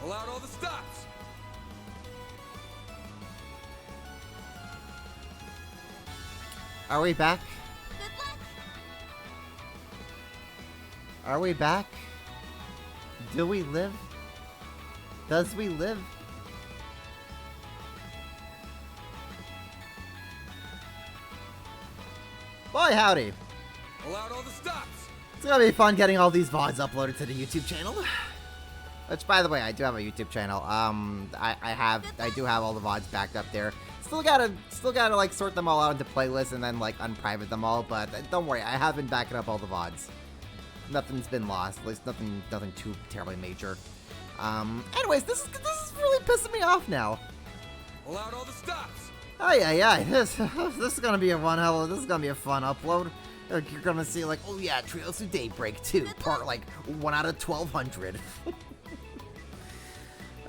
Pull out all the stops. Are we back? Good luck. Are we back? Do we live? Does we live? Boy, howdy. Pull out all the stops. It's gonna be fun getting all these VODs uploaded to the YouTube channel. Which, by the way, I do have a YouTube channel. I do have all the VODs backed up there. Still gotta like sort them all out into playlists and then like unprivate them all. But don't worry, I have been backing up all the VODs. Nothing's been lost. At least nothing too terribly major. Anyways, this is really pissing me off now. Pull out all the stops. Ay. This is gonna be a fun this is gonna be a fun upload. You're gonna see like, oh yeah, Trails to Daybreak 2, part like 1 out of 1200.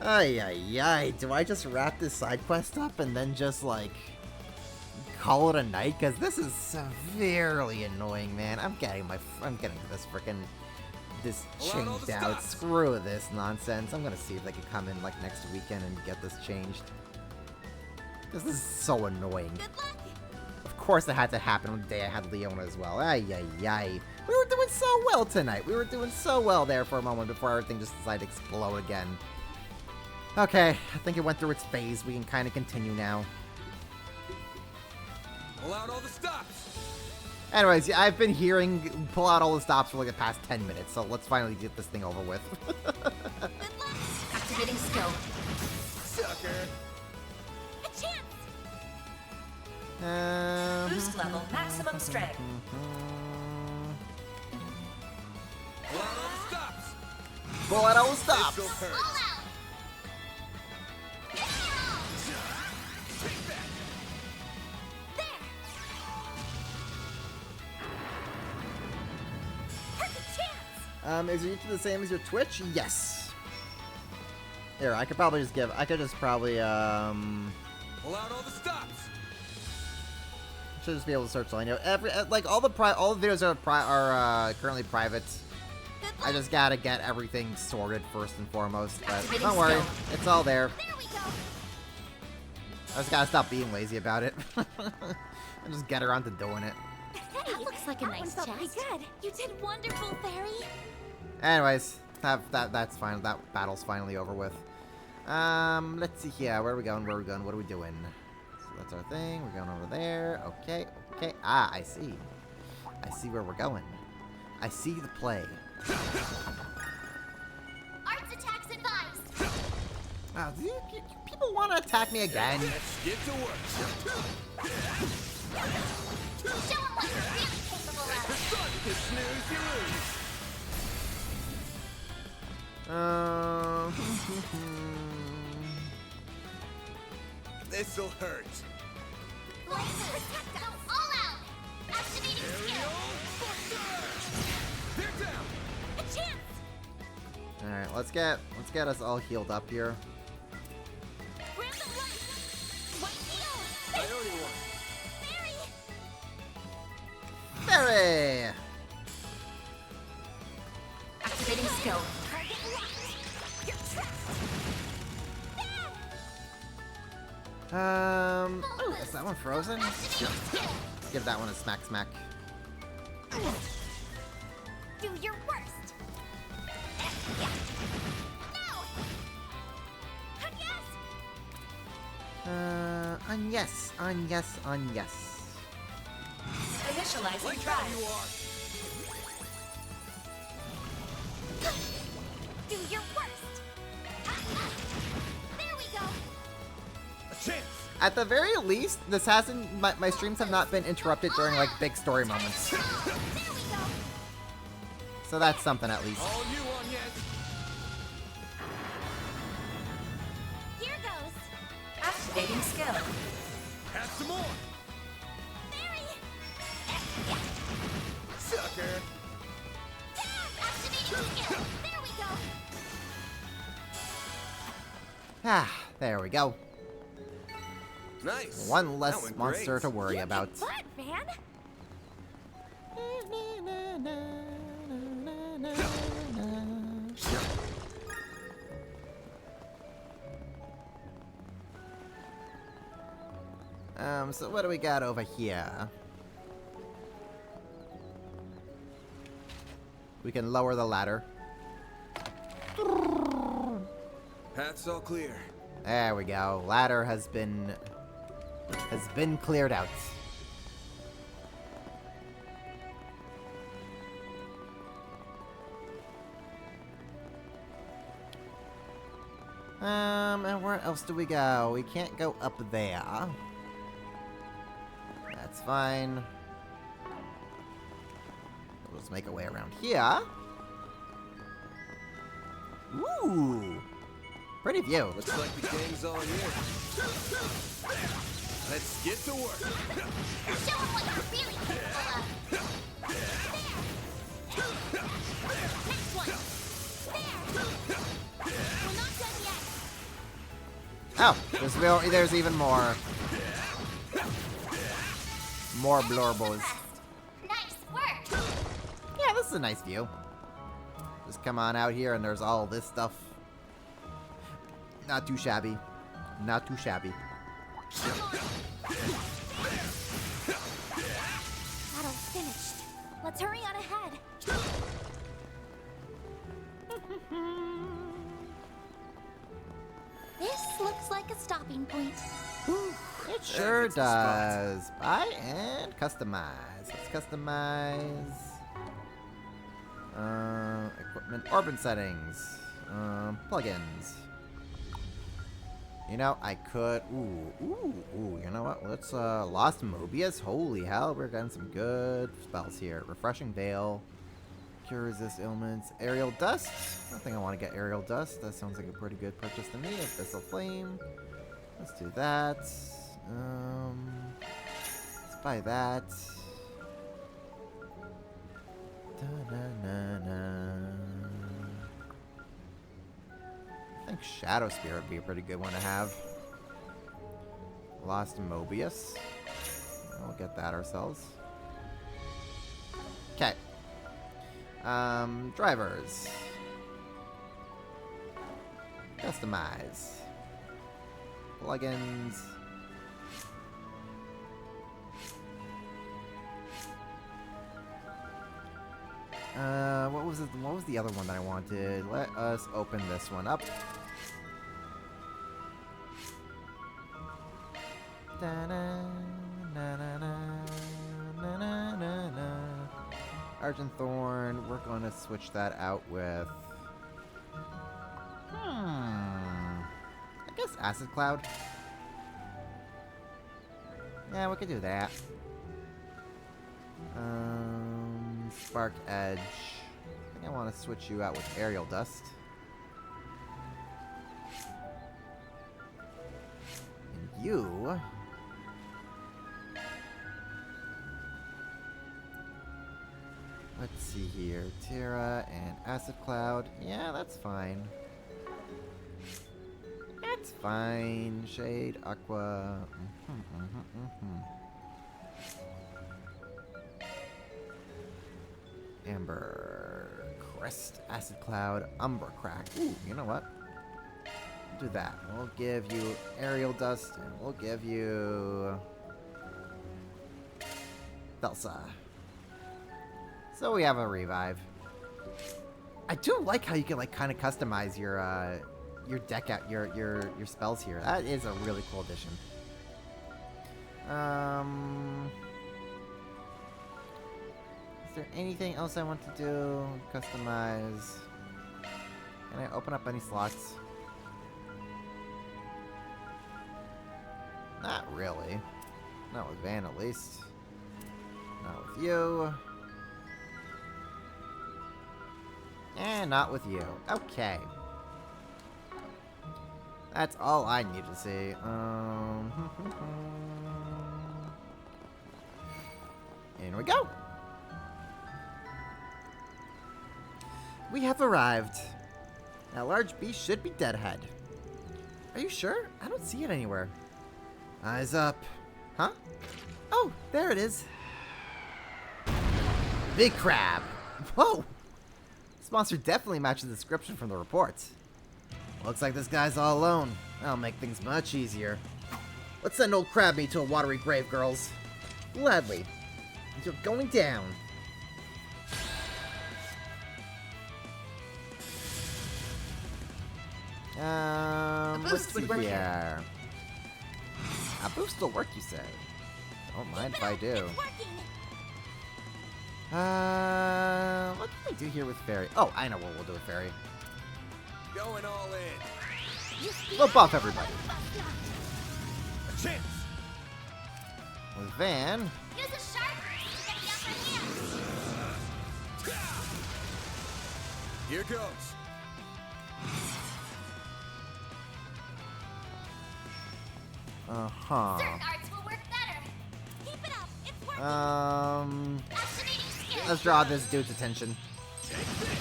Ay. Do I just wrap this side quest up and then just like call it a night? Cause this is severely annoying, man. I'm getting this frickin' changed out. Screw this nonsense. I'm gonna see if they can come in like next weekend and get this changed. This is so annoying. Good luck. Of course it had to happen on the day I had Leona as well. Ay. We were doing so well tonight. We were doing so well there for a moment before everything just decided to explode again. Okay, I think it went through its phase. We can kind of continue now. Pull out all the stops. Anyways, yeah, I've been hearing pull out all the stops for like the past 10 minutes, so let's finally get this thing over with. Good luck. Activating skill. Sucker. A chance. Boost level, maximum strength. Pull out all the stops. Pull out all the stops. This'll hurt. All out. Take that. There. Perfect chance. Is your YouTube the same as your Twitch? Yes. Here, I could probably just give. I could just probably Pull out all the stops. should just be able to search. So I know like all the videos are currently private. Good luck. I just gotta get everything sorted first and foremost. But Activating don't worry, skill. it's all there. There we go. I just gotta stop being lazy about it. And just get around to doing it. That looks like a nice chest. Good. You did wonderful, Fairy. Anyways, that's fine. That battle's finally over with. Let's see here. Where are we going? What are we doing? So that's our thing. We're going over there. Okay. Ah, I see. I see where we're going. I see the play. Arts attacks advised. Wow, do people want to attack me again? Let's get to work. Show 'em what you're really capable of. You snooze, you lose. This'll hurt. Blaze protect us. All out. Activating skill. They're down. A chance. All right, let's get us all healed up here. Random light. One heal. Priority one. Fairy. Fairy! Activating skill. Target locked. You're trapped. Oh, is that one frozen? Activating skill. Let's give that one a smack. Do your worst. No. Yes. Yes. Initializing Like how drive. you are. Do your worst. There we go. A chance. At the very least, this hasn't. My streams have not been interrupted during like big story moments, There we go. so that's something at least. All you on yet. Here goes. Activating skill. Have some more. Fairy. Sucker. Activating skill. There we go. Ah, there we go. Nice. One That less went monster great. to worry about. What, man? So what do we got over here? We can lower the ladder. Path's all clear. There we go. Ladder has been cleared out. And where else do we go? We can't go up there. That's fine. We'll just make our way around here. Ooh! Pretty view. Looks like the gang's all here. Let's get to work. Show 'em what you're really capable of. There. Next one. There. We're not done yet. Oh, there's even more. More blurbles. Nice work. Yeah, this is a nice view. Just come on out here and there's all this stuff. Not too shabby. Not too shabby. Battle's finished. Let's hurry on ahead. This looks like a stopping point. It sure does. Buy and customize. Let's customize. Equipment, orbit settings. Plugins. You know, I could. Ooh. You know what? Let's Lost Mobius. Holy hell, we're getting some good spells here. Refreshing Veil. Cure resist ailments. Aerial Dust. I don't think I want to get Aerial Dust. That sounds like a pretty good purchase to me. Abyssal Flame. Let's do that. Let's buy that. I think Shadow Spear would be a pretty good one to have. Lost Mobius. We'll get that ourselves. Okay. Drivers. Customize. Plugins. What was the other one that I wanted? Let us open this one up. Argent Thorn, we're going to switch that out with... I guess Acid Cloud. Yeah, we could do that. Spark Edge. I think I want to switch you out with Aerial Dust. And you... Let's see here. Terra and Acid Cloud. Yeah, that's fine. That's fine. Shade, Aqua. Amber. Crest, Acid Cloud, Umbra Crack. Ooh, you know what? We'll do that. We'll give you Aerial Dust, and we'll give you... Thelsa. So we have a revive. I do like how you can like kind of customize your deck out your spells here. That is a really cool addition. Is there anything else I want to do? Customize. Can I open up any slots? Not really. Not with Van at least. Not with you. And not with you. Okay. That's all I need to see. In we go. We have arrived. That large beast should be dead ahead. Are you sure? I don't see it anywhere. Eyes up. Huh? Oh, there it is. Big crab. Whoa. This monster definitely matches the description from the reports. Looks like this guy's all alone. That'll make things much easier. Let's send old Crab Meat to a watery grave, girls. Gladly. You're going down. boost Let's see would work here. A boost will work, you say? Don't mind if I do. It's working. What can we do here with Fairy? Oh, I know what we'll do with Fairy. Going all in. You see We'll that? buff everybody. A chance. With Van, Use a sharp to get the upper hand. Here goes. uh-huh. Certain arts will work better. Keep it up. It's working. Activating skill. Let's draw this dude's attention. Take this.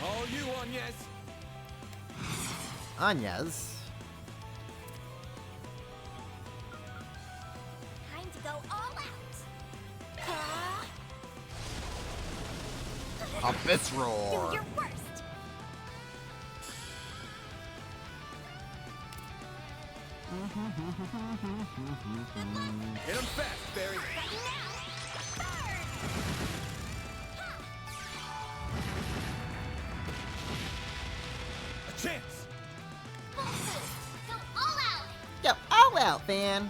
All you, Anyes. Anyes. Time to go all out. Abyss Do Roar. your worst. Hit him fast, Barry. Ready now. Burn. A chance. Full boost. Go all out. Go all out, Van.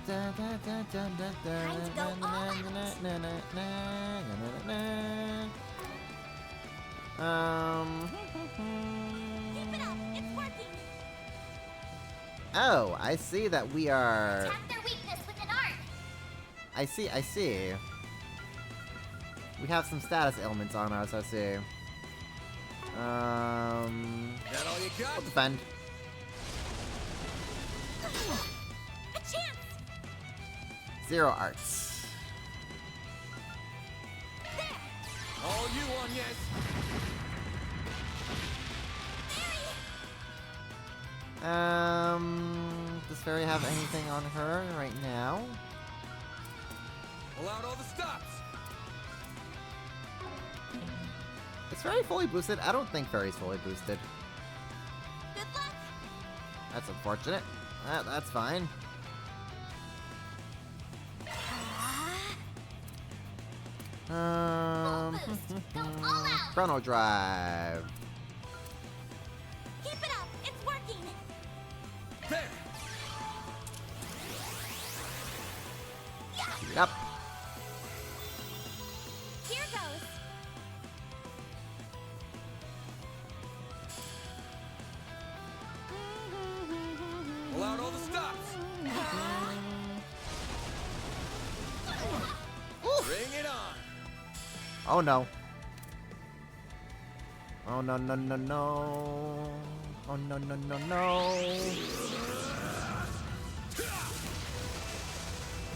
Keep it up. It's working. Oh, I see that we are. Attack their weakness with an art. I see. We have some status ailments on us, I see. That all you got? We'll defend. A chance. 0 arts. There. All you, Anyes. Does Fairy have anything on her right now? Pull out all the stops. Is Fairy fully boosted? I don't think Fairy's fully boosted. Good luck. That's unfortunate. That's fine. Full boost. Go all out. Chrono Drive. Keep it up. It's working. There. Yep. Here goes. Pull out all the stops. Bring it on. Oh no. Oh no no no no. Oh no no no no.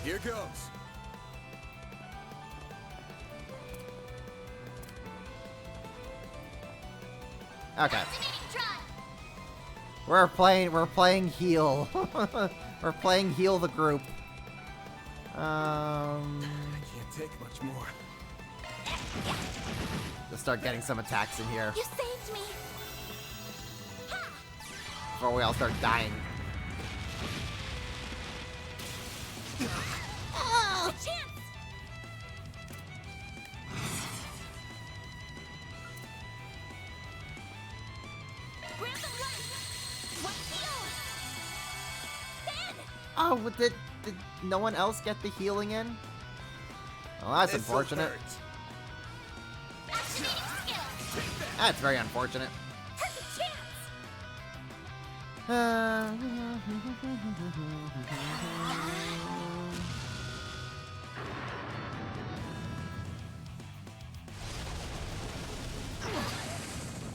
Here goes. Okay. Activating drive. We're playing heal. We're playing heal the group. I can't take much more. Let's start getting some attacks in here You saved me. Ha! before we all start dying. A chance. Grab them right. One heal. Ben. Oh, did no one else get the healing in? Well, that's This'll unfortunate. hurt. Activating skill. That's very unfortunate. Perfect chance.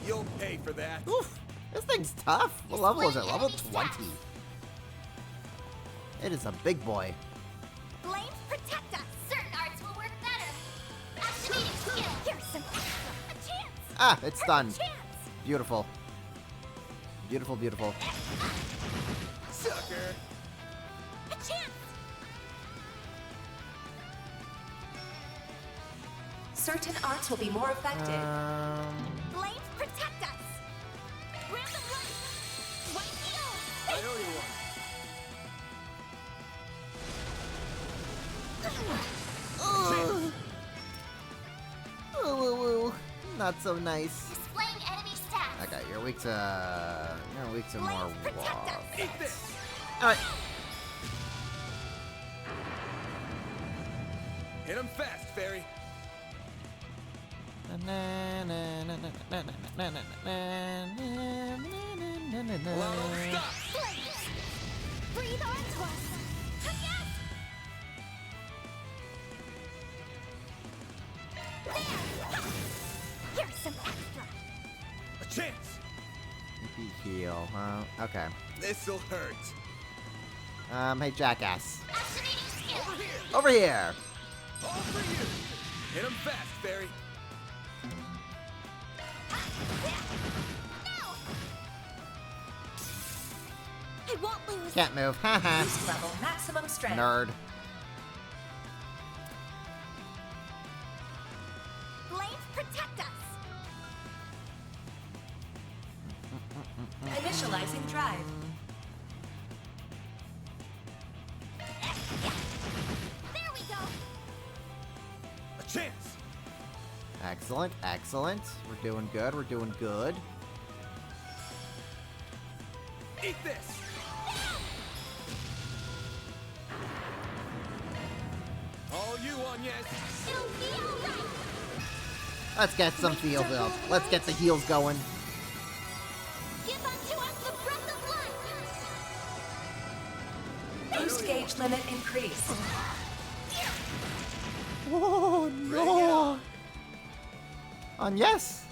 You'll pay for that. Oof, this thing's tough. What level is it? Level 20. It is a big boy. Flames protect us. Certain arts will work better. Activating skill. Here's some extra. A chance. Ah, it's done. Chance. Beautiful. Beautiful, beautiful. Sucker. A chance. Certain arts will be more effective. Flames protect us. Grab them right. One heal. I owe you one. not so nice. Displaying enemy stats. Okay, you're weak to more Flames protect us. walls. Eat this! Alright. Hit him fast, Fairy. Well, stop! Flames. Breathe onto us. Yes. There. Here's some extra. A chance! Heal, huh? Okay. This'll hurt. Hey, jackass. Activating skill. Over here! Over here! All for you! Hit him fast, Fairy. No. I won't lose. Can't move. Haha. Boost level maximum strength. Nerd. Flames protect us. Initializing drive. There we go. A chance! Excellent, excellent. We're doing good, we're doing good. Eat this! All you on, yes! It'll be all right. Let's get some heals up. Let's get the heals going. Give unto us the breath of life. Boost gauge limit increased. Oh Bring it on. On yes!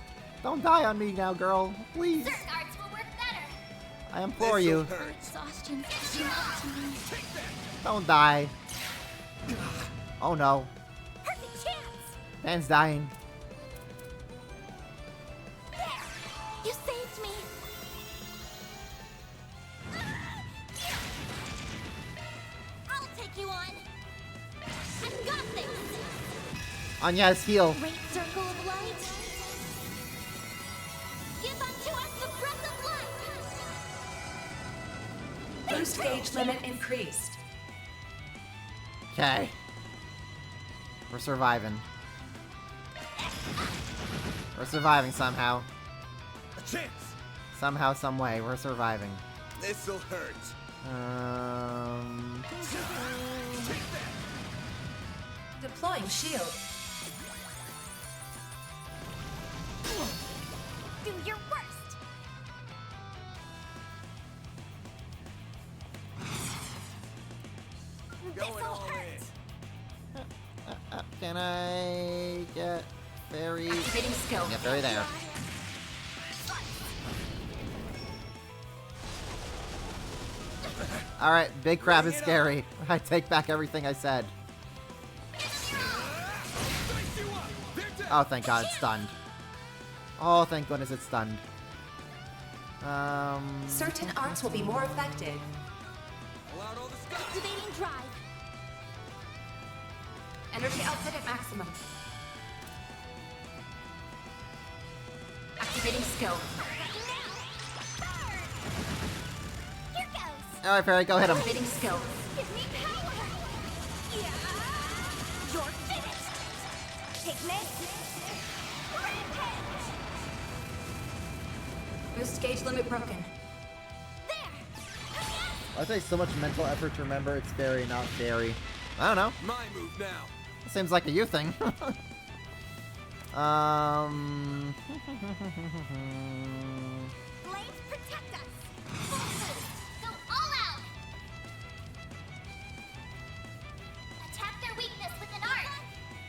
Don't die on me now, girl. Please. Certain arts will work better. I implore This'll you. hurt. Exhaustion catching up to me. Take that! Don't die. Oh no. Perfect chance. Dan's dying. There. You saved me. I'll take you on. I've got this. On yes, heal. Great circle of light. Give unto us the breath of life. Boost gauge limit increased. Okay. We're surviving. We're surviving somehow. A chance! Somehow, some way, we're surviving. This'll hurt. Take that! Deploying shield. Do your worst. Going This'll all hurt. in. Can I get Fairy? Activating skill. Get Fairy there. Alright, big crab is scary. I take back everything I said. Dice you up! They're dead! Oh, thank God, it's stunned. Oh, thank goodness it's stunned. Certain arts will be more effective. Pull out all the stuff! Activating drive. Energy output at maximum. Activating skill. Here goes. Alright, Fairy, go hit him. Activating skill. Give me power. Yeah. You're finished. Take this. Rampage. Boost gauge limit broken. There. I take so much mental effort to remember it's Fairy, not Fairy. I don't know. My move now! Seems like a you thing. Flames protect us. Go all out. Attack their weakness with an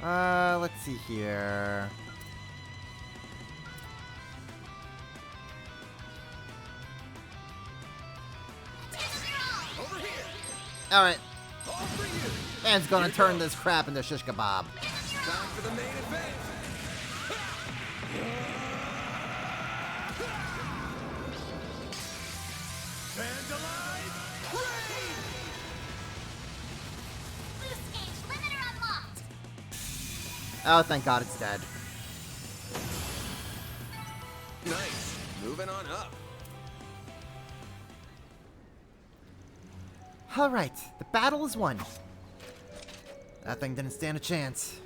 art. Let's see here. Over here! Alright, All for you! Dan's gonna Here turn goes. this crap into shish kebab. Time for the main event! Vandalize! Rain! Boost gauge limiter unlocked. Oh, thank God it's dead. Nice. Moving on up. Alright, the battle is won. That thing didn't stand a chance.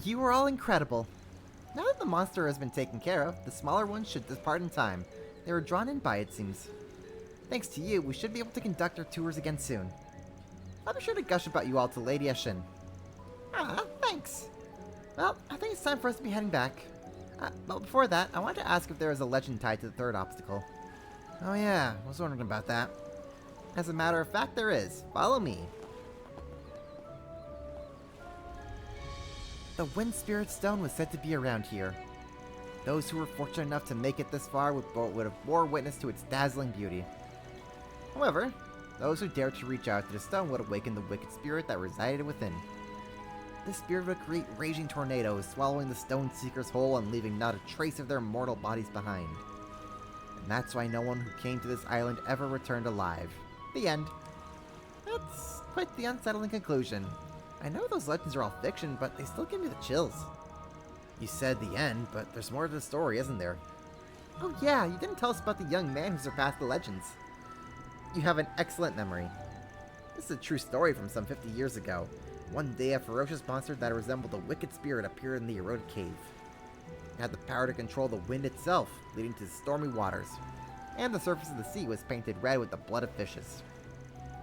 You are all incredible. Now that the monster has been taken care of, the smaller ones should depart in time. They were drawn in by it seems. Thanks to you, we should be able to conduct our tours again soon. I'll be sure to gush about you all to Lady Ashin. Ah, thanks. Well, I think it's time for us to be heading back. But before that, I wanted to ask if there is a legend tied to the third obstacle. Oh yeah, I was wondering about that. As a matter of fact, there is. Follow me. The Wind Spirit Stone was said to be around here. Those who were fortunate enough to make it this far would have bore witness to its dazzling beauty. However, those who dared to reach out to the stone would awaken the wicked spirit that resided within. This spirit would create raging tornadoes, swallowing the stone seekers whole and leaving not a trace of their mortal bodies behind. And that's why no one who came to this island ever returned alive. The end. That's quite the unsettling conclusion. I know those legends are all fiction, but they still give me the chills. You said the end, but there's more to the story, isn't there? Oh yeah, you didn't tell us about the young man who surpassed the legends. You have an excellent memory. This is a true story from some 50 years ago. One day, a ferocious monster that resembled a wicked spirit appeared in the eroded cave. It had the power to control the wind itself, leading to stormy waters. And the surface of the sea was painted red with the blood of fishes.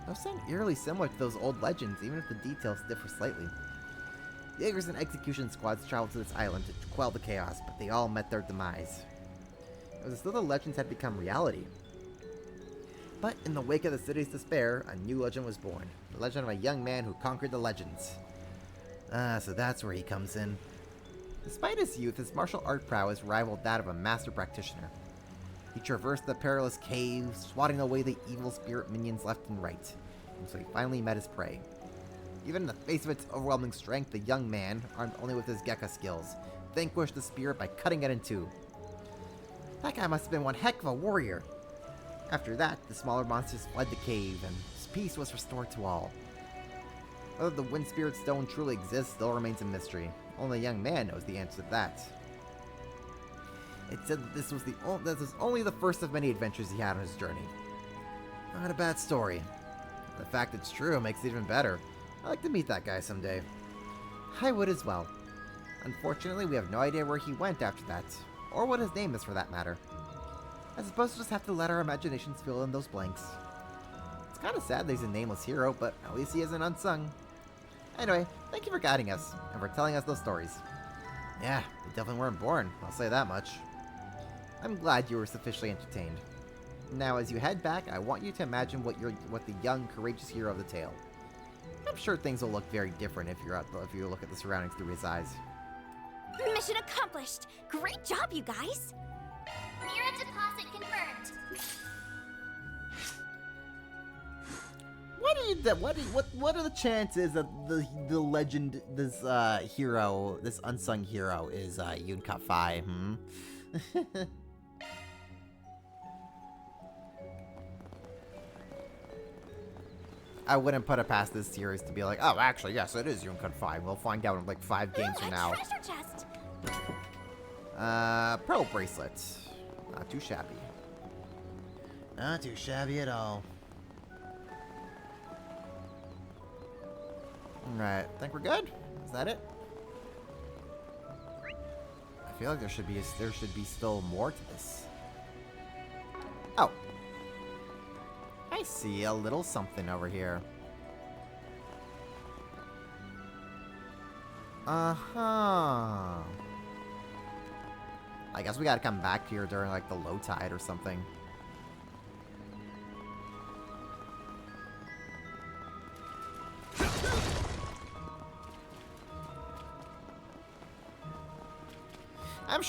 Those sound eerily similar to those old legends, even if the details differ slightly. Jaegers and execution squads traveled to this island to quell the chaos, but they all met their demise. It was as though the legends had become reality. But in the wake of the city's despair, a new legend was born. The legend of a young man who conquered the legends. So that's where he comes in. Despite his youth, his martial art prowess rivaled that of a master practitioner. He traversed the perilous caves, swatting away the evil spirit minions left and right, until he finally met his prey. Even in the face of its overwhelming strength, the young man, armed only with his Gekka skills, vanquished the spirit by cutting it in two. That guy must have been one heck of a warrior. After that, the smaller monsters fled the cave, and peace was restored to all. Whether the Wind Spirit Stone truly exists still remains a mystery. Only a young man knows the answer to that. It said that this was only the first of many adventures he had on his journey. Not a bad story. The fact it's true makes it even better. I'd like to meet that guy someday. I would as well. Unfortunately, we have no idea where he went after that, or what his name is for that matter. I suppose we'll just have to let our imaginations fill in those blanks. It's kind of sad that he's a nameless hero, but at least he isn't unsung. Anyway, thank you for guiding us, and for telling us those stories. Yeah, they definitely weren't born, I'll say that much. I'm glad you were sufficiently entertained. Now, as you head back, I want you to imagine what the young, courageous hero of the tale. I'm sure things will look very different if you look at the surroundings through his eyes. Mission accomplished! Great job, you guys! Mirror deposit confirmed. What are the chances that the legend, this hero, this unsung hero is Yunka 5? I wouldn't put it past this series to be like, oh, actually, yes, it is Yunka 5. We'll find out in like 5 games from now. Treasure chest. Pearl bracelet. Not too shabby. Not too shabby at all. Alright, think we're good? Is that it? I feel like there should be still more to this. Oh. I see a little something over here. Uh-huh. I guess we gotta come back here during, like, the low tide or something. I'm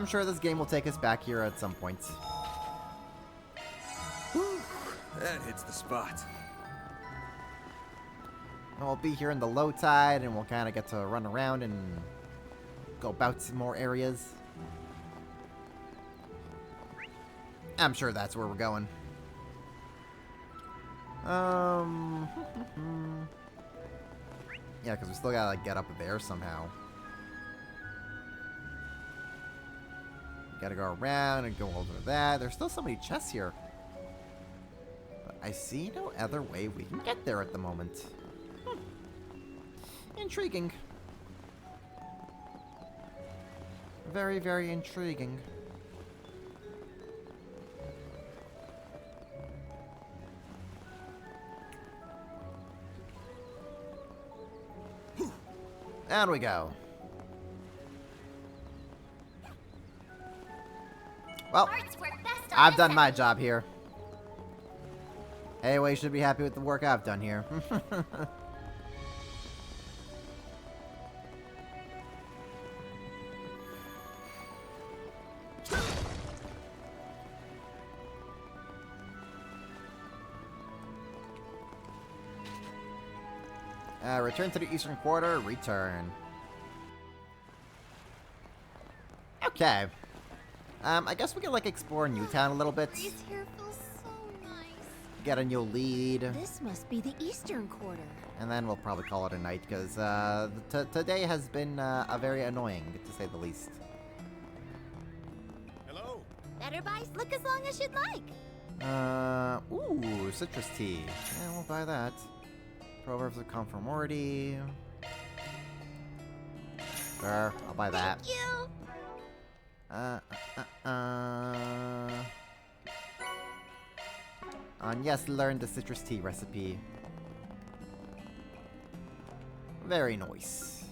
sure this game will take us back here at some point. Whew, that hits the spot. And we'll be here in the low tide, and we'll kind of get to run around and go about some more areas. I'm sure that's where we're going. Yeah, because we still gotta, like, get up there somehow. Gotta go around and go over that. There's still so many chests here. But I see no other way we can get there at the moment. Intriguing. Very, very intriguing. And we go. Well, Arts work best on I've this done my end. job here. Anyway, you should be happy with the work I've done here. Return to the Eastern Quarter. Return. Okay. I guess we can, like, explore Newtown a little bit. Breeze here feels so nice. Get a new lead. This must be the Eastern Quarter. And then we'll probably call it a night, because today has been very annoying, to say the least. Hello. Better buy look as long as you'd like. Ooh, citrus tea. Yeah, we'll buy that. Proverbs of Conformity. Sure, I'll buy that. Thank you. And yes, learn the citrus tea recipe. Very nice.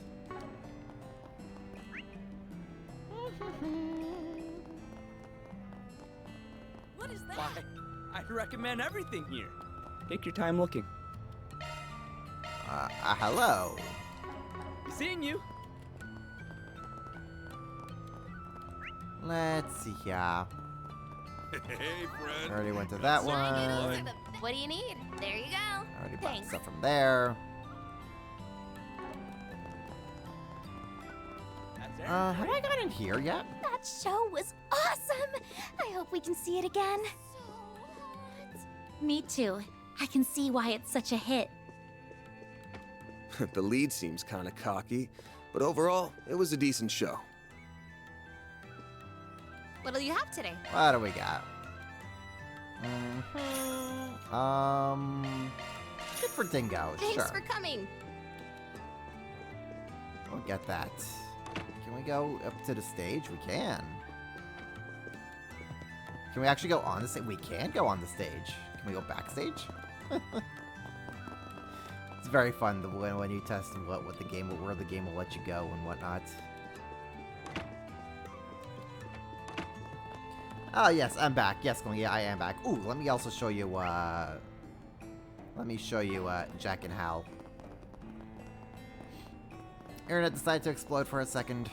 What is that? Why, I recommend everything here. Take your time looking. Hello. Seeing you. Let's see here. Hey, friend. Already went to that one. What do you need? There you go. Already bought Thanks. stuff from there. That's it. Have I got in here yet? That show was awesome. I hope we can see it again. Me too. I can see why it's such a hit. The lead seems kind of cocky, but overall, it was a decent show. What'll you have today? What do we got? Good for Dingo. Thanks Sure. for coming. We'll get that. Can we go up to the stage? We can. Can we actually go on the stage? We can go on the stage. Can we go backstage? It's very fun when you test what the game where the game will let you go and whatnot. Oh yes, I'm back. Yes, yeah, I am back. Ooh, let me also show you. Let me show you Jack and Hal. Internet decided to explode for a second.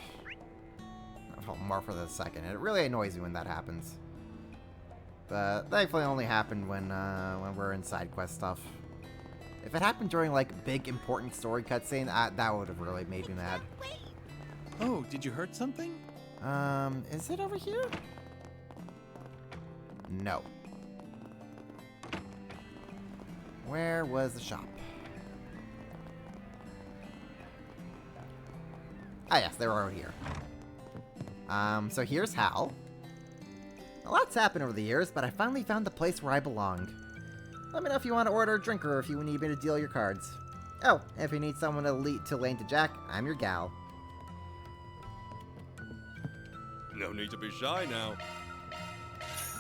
Well, more for the second. It really annoys me when that happens. But thankfully, it only happened when we're in side quest stuff. If it happened during like big important story cutscene, that would have really made me mad. Oh, did you hurt something? Is it over here? No. Where was the shop? Ah, yes, they were over here. So here's Hal. A lot's happened over the years, but I finally found the place where I belong. Let me know if you want to order a drink or if you need me to deal your cards. Oh, if you need someone to lane to Jack, I'm your gal. No need to be shy now.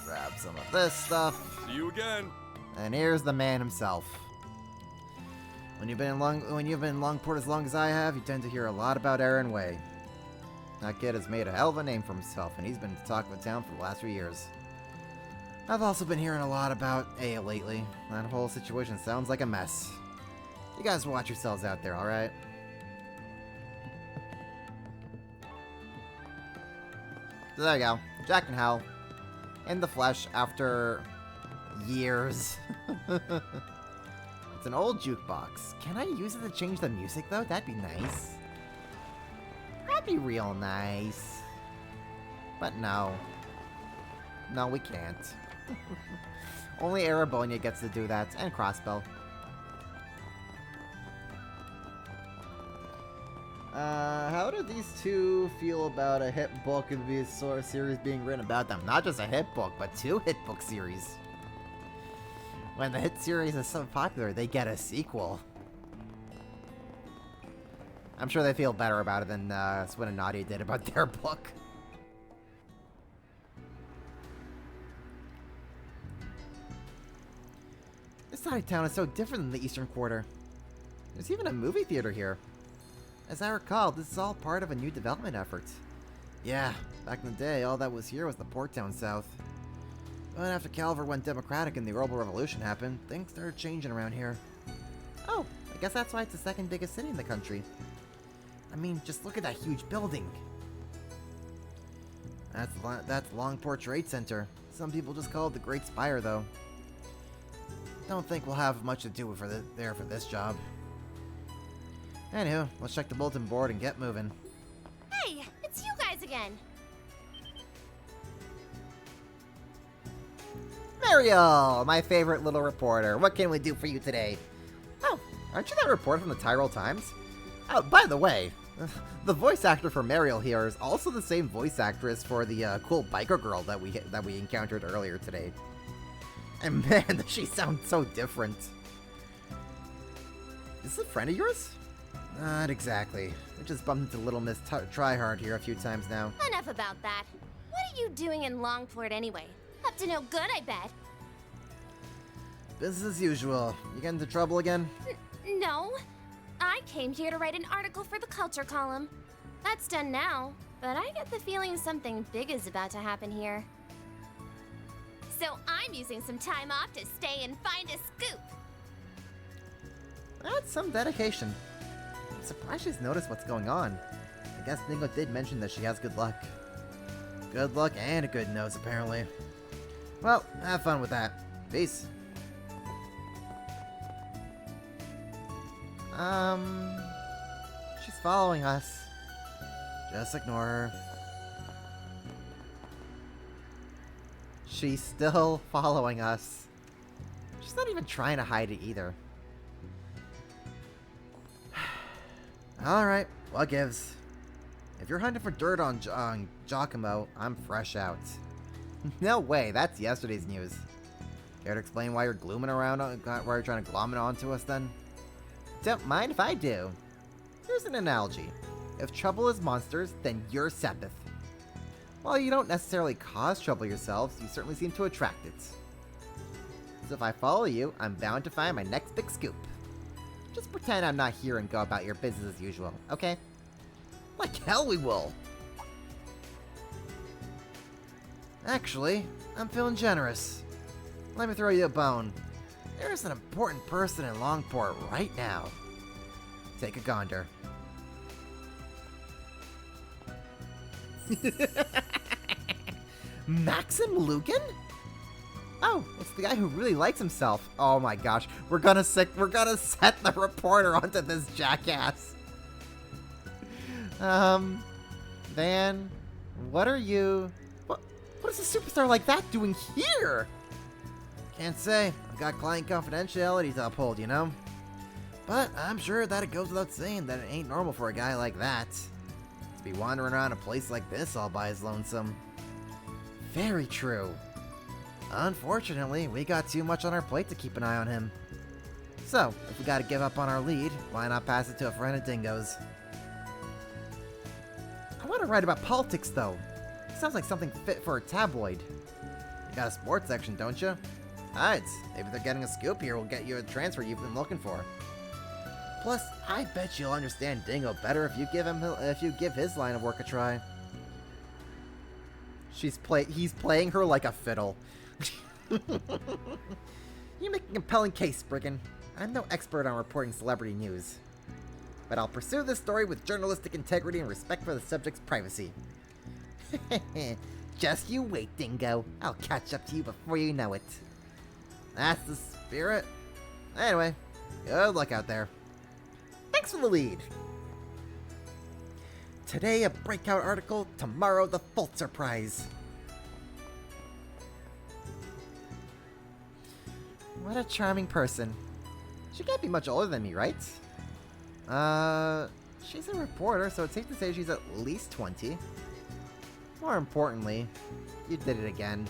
Grab some of this stuff. See you again. And here's the man himself. When you've been in Longport as long as I have, you tend to hear a lot about Aaron Way. That kid has made a hell of a name for himself, and he's been the talk of the town for the last few years. I've also been hearing a lot about Aya lately. That whole situation sounds like a mess. You guys watch yourselves out there, alright? So there you go. Jack and Hal. In the flesh after years. It's an old jukebox. Can I use it to change the music, though? That'd be nice. That'd be real nice. But no. No, we can't. Only Arabonia gets to do that, and Crossbell. How do these two feel about a hit book and the sort of series being written about them? Not just a hit book, but two hit book series. When the hit series is so popular, they get a sequel. I'm sure they feel better about it than Swin and Nadia did about their book. side of town is so different than the eastern quarter. There's even a movie theater here. As I recall, this is all part of a new development effort. Yeah, back in the day, all that was here was the port town south. But after Calver went democratic and the Herbal Revolution happened, things started changing around here. Oh, I guess that's why it's the second biggest city in the country. I mean, just look at that huge building. That's Longport Trade Center. Some people just call it the Great Spire, though. Don't think we'll have much to do for this job. Anywho, let's check the bulletin board and get moving. Hey, it's you guys again. Mariel, my favorite little reporter. What can we do for you today? Oh, aren't you that reporter from the Tyrol Times? Oh, by the way, the voice actor for Mariel here is also the same voice actress for the cool biker girl that we encountered earlier today. And man, does she sound so different. Is this a friend of yours? Not exactly. We just bumped into Little Miss Tryhard here a few times now. Enough about that. What are you doing in Longport anyway? Up to no good, I bet. Business as usual. You get into trouble again? No. I came here to write an article for the culture column. That's done now, but I get the feeling something big is about to happen here. So I'm using some time off to stay and find a scoop. That's some dedication. I'm surprised she's noticed what's going on. I guess Dingo did mention that she has good luck. Good luck and a good nose, apparently. Well, have fun with that. Peace. She's following us. Just ignore her. She's still following us. She's not even trying to hide it either. Alright, what gives? If you're hunting for dirt on Giacomo, I'm fresh out. No way, that's yesterday's news. Care to explain why you're glooming around, why you're trying to glom it onto us then? Don't mind if I do. Here's an analogy. If trouble is monsters, then you're Sepith. While you don't necessarily cause trouble yourselves, you certainly seem to attract it. So if I follow you, I'm bound to find my next big scoop. Just pretend I'm not here and go about your business as usual, okay? Like hell we will! Actually, I'm feeling generous. Let me throw you a bone. There's an important person in Longport right now. Take a Gonder. Maxim Lugan? Oh, it's the guy who really likes himself. Oh my gosh, we're gonna set the reporter onto this jackass. Van, what are you? What is a superstar like that doing here? Can't say. I've got client confidentiality to uphold, you know? But I'm sure that it goes without saying that it ain't normal for a guy like that to be wandering around a place like this all by his lonesome. Very true. Unfortunately, we got too much on our plate to keep an eye on him. So, if we gotta give up on our lead, why not pass it to a friend of Dingo's? I want to write about politics, though. Sounds like something fit for a tabloid. You got a sports section, don't you? Hides. Maybe they're getting a scoop here will get you a transfer you've been looking for. Plus, I bet you'll understand Dingo better if you give his line of work a try. He's playing her like a fiddle. You make a compelling case, Spriggan. I'm no expert on reporting celebrity news. But I'll pursue this story with journalistic integrity and respect for the subject's privacy. Just you wait, Dingo. I'll catch up to you before you know it. That's the spirit. Anyway, good luck out there. Thanks for the lead. Today a breakout article, tomorrow the Pulitzer Prize. What a charming person. She can't be much older than me, right? She's a reporter, so it's safe to say she's at least 20. More importantly, you did it again.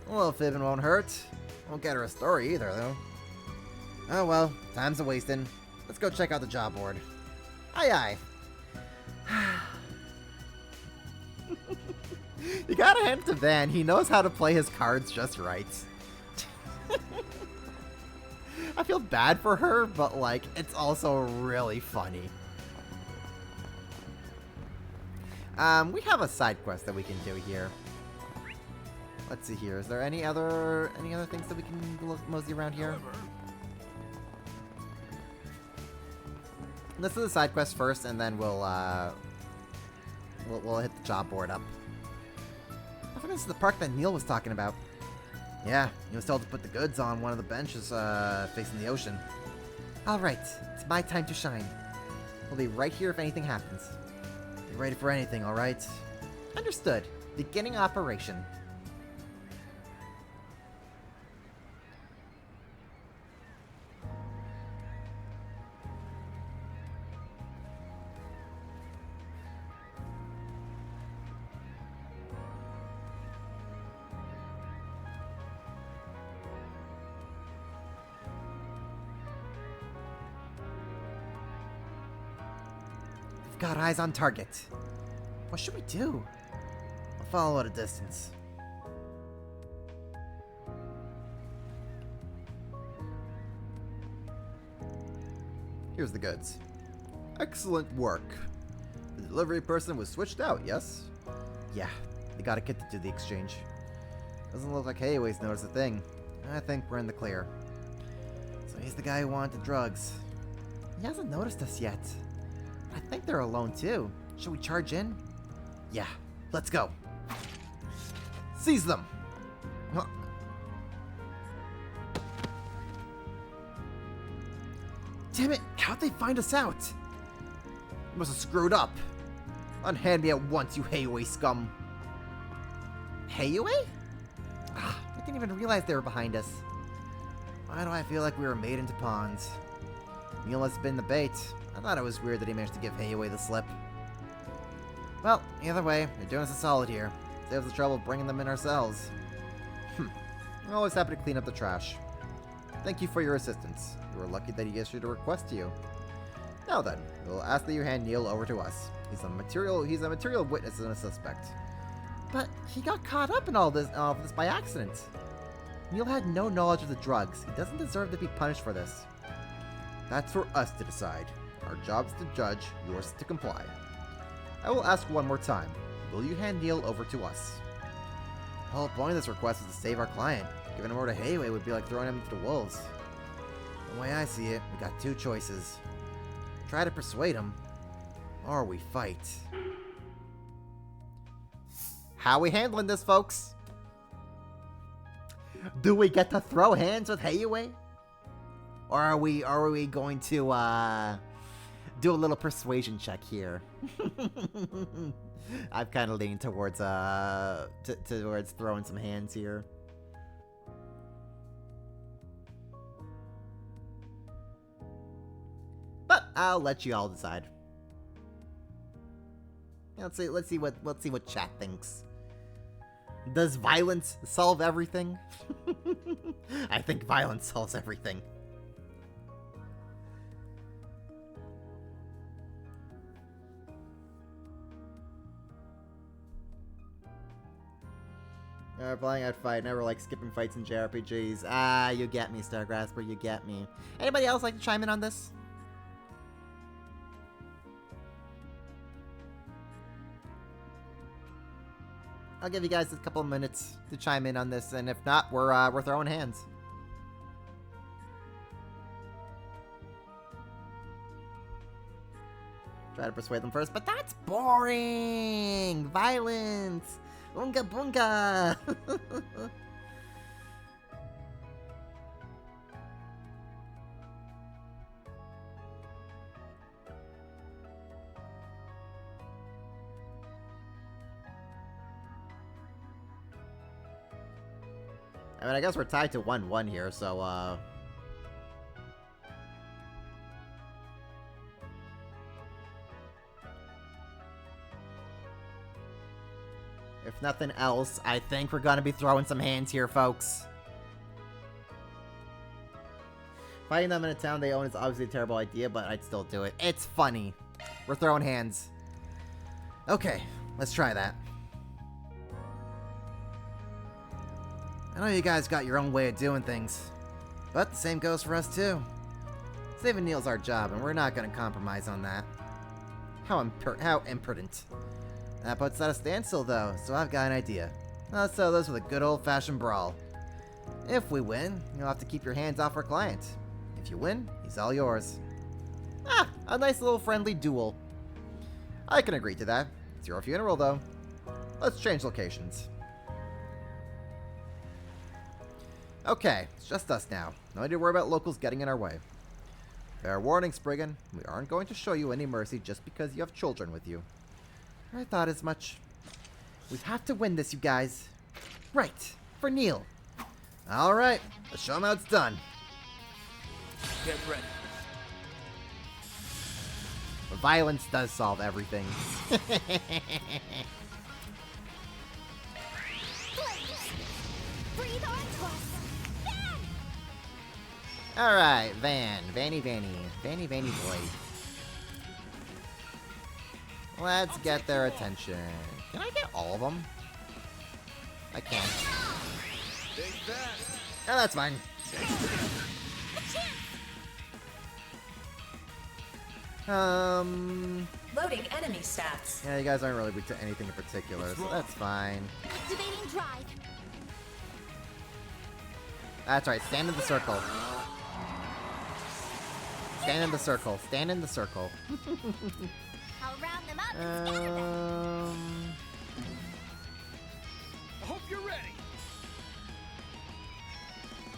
A little fibbing won't hurt. Won't get her a story either, though. Oh well, time's a wasting. Let's go check out the job board. Aye aye. You gotta hand it to Van. He knows how to play his cards just right. I feel bad for her, but, like, it's also really funny. We have a side quest that we can do here. Let's see here. Is there any other things that we can mosey around here? Let's do the side quest first, and then we'll hit the job board up. I think this is the park that Neil was talking about. Yeah, he was told to put the goods on one of the benches facing the ocean. Alright, it's my time to shine. We'll be right here if anything happens. Be ready for anything, alright? Understood. Beginning operation. Got eyes on target. What should we do? I'll follow at a distance. Here's the goods. Excellent work. The delivery person was switched out, yes? Yeah, they got a kit to do the exchange. Doesn't look like Hayaway's noticed a thing. I think we're in the clear. So he's the guy who wanted the drugs. He hasn't noticed us yet. I think they're alone too. Should we charge in? Yeah, let's go. Seize them! Huh. Damn it, how'd they find us out? You must have screwed up. Unhand me at once, you Hayaway scum. Hayaway? Ah, I didn't even realize they were behind us. Why do I feel like we were made into pawns? Neil must have been the bait. I thought it was weird that he managed to give Hayaway the slip. Well, either way, you're doing us a solid here. Saves the trouble of bringing them in ourselves. I'm always happy to clean up the trash. Thank you for your assistance. You were lucky that he issued a request to you. Now then, we'll ask that you hand Neil over to us. He's a material witness and a suspect. But he got caught up in all this by accident. Neil had no knowledge of the drugs. He doesn't deserve to be punished for this. That's for us to decide. Our job is to judge, yours is to comply. I will ask one more time. Will you hand Neil over to us? The whole point of this request is to save our client. Giving him over to Hayaway would be like throwing him to the wolves. The way I see it, we got two choices. Try to persuade him, or we fight. How we handling this, folks? Do we get to throw hands with Hayaway? Or are we going to do a little persuasion check here? I'm kind of leaning towards towards throwing some hands here. But I'll let you all decide. Let's see what chat thinks. Does violence solve everything? I think violence solves everything. Playing out fight. Never like skipping fights in JRPGs. Ah, you get me, Stargrasper. You get me. Anybody else like to chime in on this? I'll give you guys a couple of minutes to chime in on this, and if not, we're throwing hands. Try to persuade them first, but that's boring! Violence! Unga bunga! I mean, I guess we're tied to 1-1 here, so, if nothing else, I think we're gonna be throwing some hands here, folks. Fighting them in a town they own is obviously a terrible idea, but I'd still do it. It's funny. We're throwing hands. Okay, let's try that. I know you guys got your own way of doing things, But the same goes for us too. Saving Neil's our job, and we're not going to compromise on that. How imprudent. That puts at a standstill, though, so I've got an idea. Let's settle this with a good old-fashioned brawl. If we win, you'll have to keep your hands off our client. If you win, he's all yours. Ah, a nice little friendly duel. I can agree to that. It's your funeral, though. Let's change locations. Okay, it's just us now. No need to worry about locals getting in our way. Fair warning, Spriggan. We aren't going to show you any mercy just because you have children with you. I thought as much. We have to win this, you guys. Right, for Neil. Alright, let's show him how it's done. Get ready. Violence does solve everything. Breathe onto us. Alright, Vanny boy. Let's get their attention. Can I get all of them? I can't. Oh, that's fine. Loading enemy stats. Yeah, you guys aren't really weak to anything in particular, so that's fine. Activating drive. That's right, stand in the circle. Stand in the circle. Stand in the circle. I'll round them up and scatter them. I hope you're ready.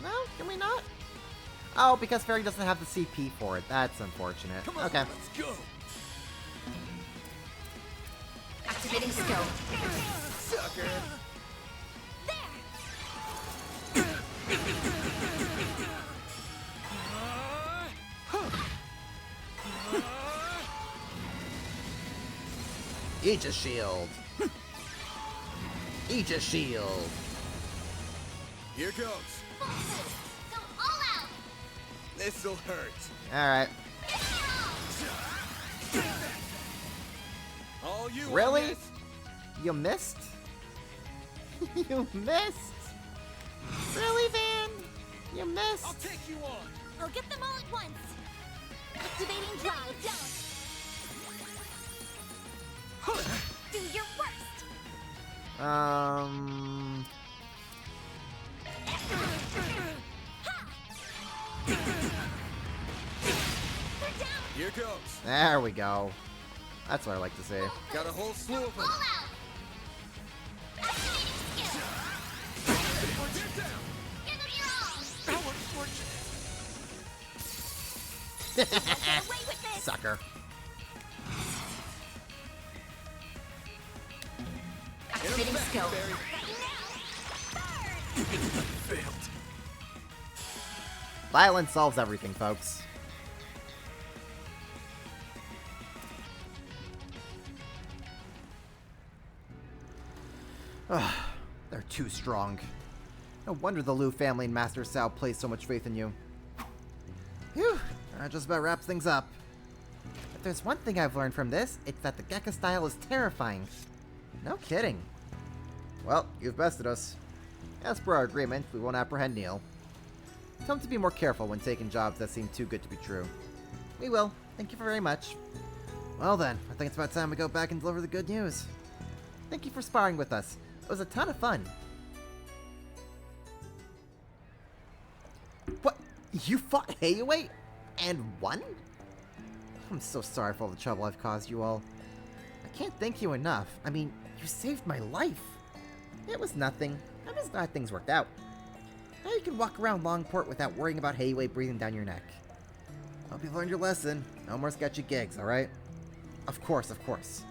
No, can we not? Oh, because Fairy doesn't have the CP for it. That's unfortunate. Come on, Okay. let's go. Activating skill. Sucker. Aegis shield. Aegis shield. Here goes. Go all out. This'll hurt. Alright. All you. Really? Onyx. You missed? You missed? Really, Van? You I'll missed? take you on. I'll get them all at once. Activating drive. Do your worst. They're down. Here goes. There we go. That's what I like to see. Got a whole slew of All them. out. Activating skill. Get down. Give them your all. How unfortunate. Get away with this. Sucker. Activating skill. Failed. Violence solves everything, folks. They're too strong. No wonder the Liu family and Master Sao place so much faith in you. Phew, that just about wraps things up. If there's one thing I've learned from this, it's that the Gekka style is terrifying. No kidding. Well, you've bested us. As per our agreement, we won't apprehend Neil. Tell him to be more careful when taking jobs that seem too good to be true. We will. Thank you very much. Well then, I think it's about time we go back and deliver the good news. Thank you for sparring with us. It was a ton of fun. What? You fought Heiwei and won? I'm so sorry for all the trouble I've caused you all. I can't thank you enough. I mean, you saved my life. It was nothing. I'm just glad things worked out. Now you can walk around Longport without worrying about Heiwei breathing down your neck. Hope you learned your lesson. No more sketchy gigs, alright? Of course, of course.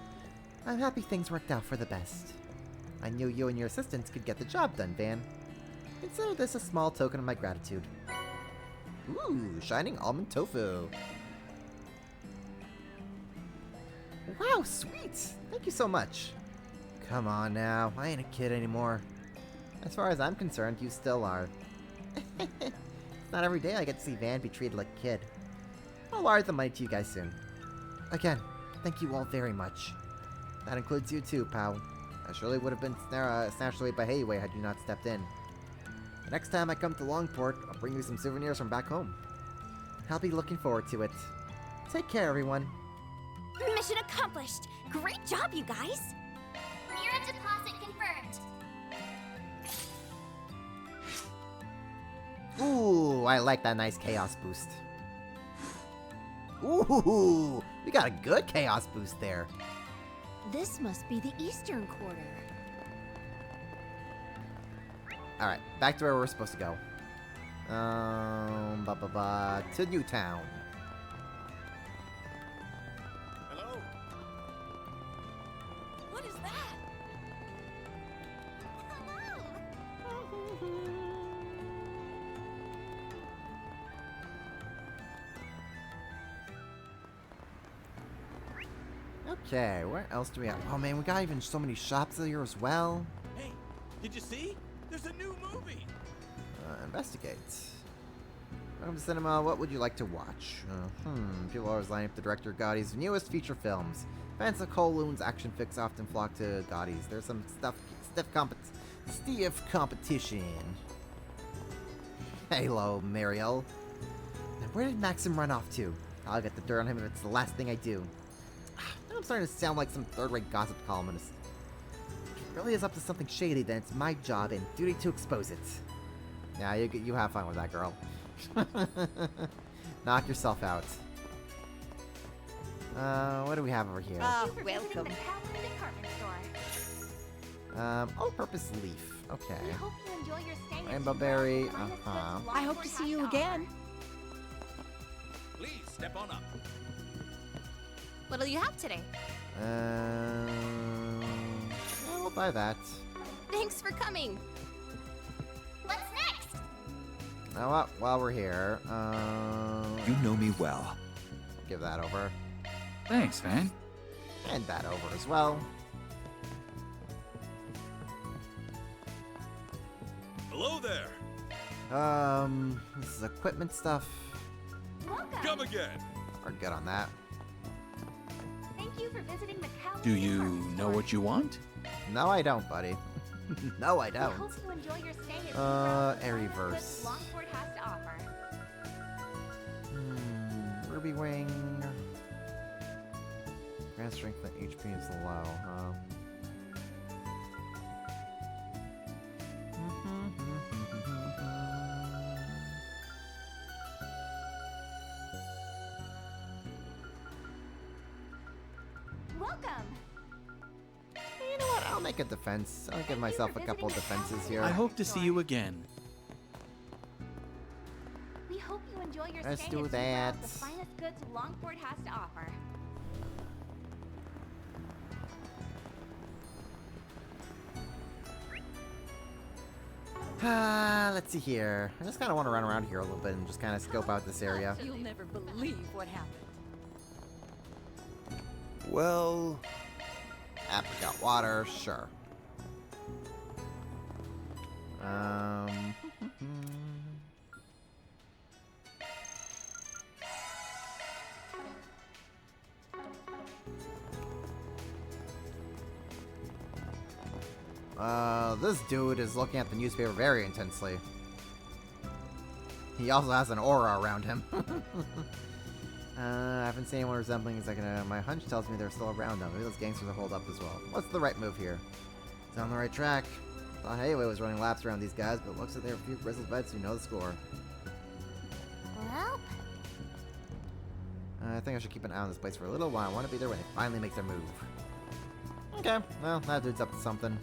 I'm happy things worked out for the best. I knew you and your assistants could get the job done, Van. Consider this a small token of my gratitude. Ooh, shining almond tofu. Wow, sweet! Thank you so much. Come on now, I ain't a kid anymore. As far as I'm concerned, you still are. It's not every day I get to see Van be treated like a kid. I'll wire the money to you guys soon. Again, thank you all very much. That includes you too, pal. I surely would have been snatched away by Heiwei had you not stepped in. Next time I come to Longport, I'll bring you some souvenirs from back home. I'll be looking forward to it. Take care, everyone. Mission accomplished! Great job, you guys! Mirror deposit confirmed. Ooh, I like that nice chaos boost. Ooh, we got a good chaos boost there. This must be the Eastern Quarter. Alright, back to where we're supposed to go. To Newtown. Hello? What is that? Okay, where else do we have? Oh man, we got even so many shops here as well. Hey, did you see? There's a new movie. Investigate. Welcome to cinema. What would you like to watch? People always line up the director Gotti's newest feature films. Fans of Kowloon's action fix often flock to Gotti's. There's some stiff competition. Hello, Mariel. Now, where did Maxim run off to? I'll get the dirt on him if it's the last thing I do. Now I'm starting to sound like some third-rate gossip columnist. If it really is up to something shady, then it's my job and duty to expose it. Yeah, you have fun with that, girl. Knock yourself out. What do we have over here? Welcome. All-purpose leaf. Okay. We hope you enjoy your stay at Rainbow Summer berry. Minus Goods I hope to Longport see you has to again. Please step on up. What'll you have today? Yeah, we'll buy that. Thanks for coming. What's next? Now what? While we're here, You know me well. give that over. Thanks, man. And that over as well. Hello there. This is equipment stuff. Welcome. Come again. We're good on that. Thank you for visiting the Cowboy Do you Department know Store. what you want? No, I don't, buddy. No, I We don't. hope you enjoy your stay at Airyverse. Longport has to offer. Ruby Wing. Grand strength and HP is low, huh? Welcome. You know what? I'll make a defense. I'll give myself a couple of defenses here. I hope to see you again. We hope you enjoy your Let's stay do at that. the finest goods Longport has to offer. Let's see here. I just kind of want to run around here a little bit and just kind of scope out this area. You'll never believe what happened. Well, Apricot water, sure. This dude is looking at the newspaper very intensely. He also has an aura around him. I haven't seen anyone resembling Executive. My hunch tells me they're still around though. Maybe those gangsters will hold up as well. What's the right move here? It's on the right track. Thought Hayway was running laps around these guys, but it looks like there are a few grizzled vets who know the score. Well, I think I should keep an eye on this place for a little while. I want to be there when they finally make their move. Okay, well, that dude's up to something.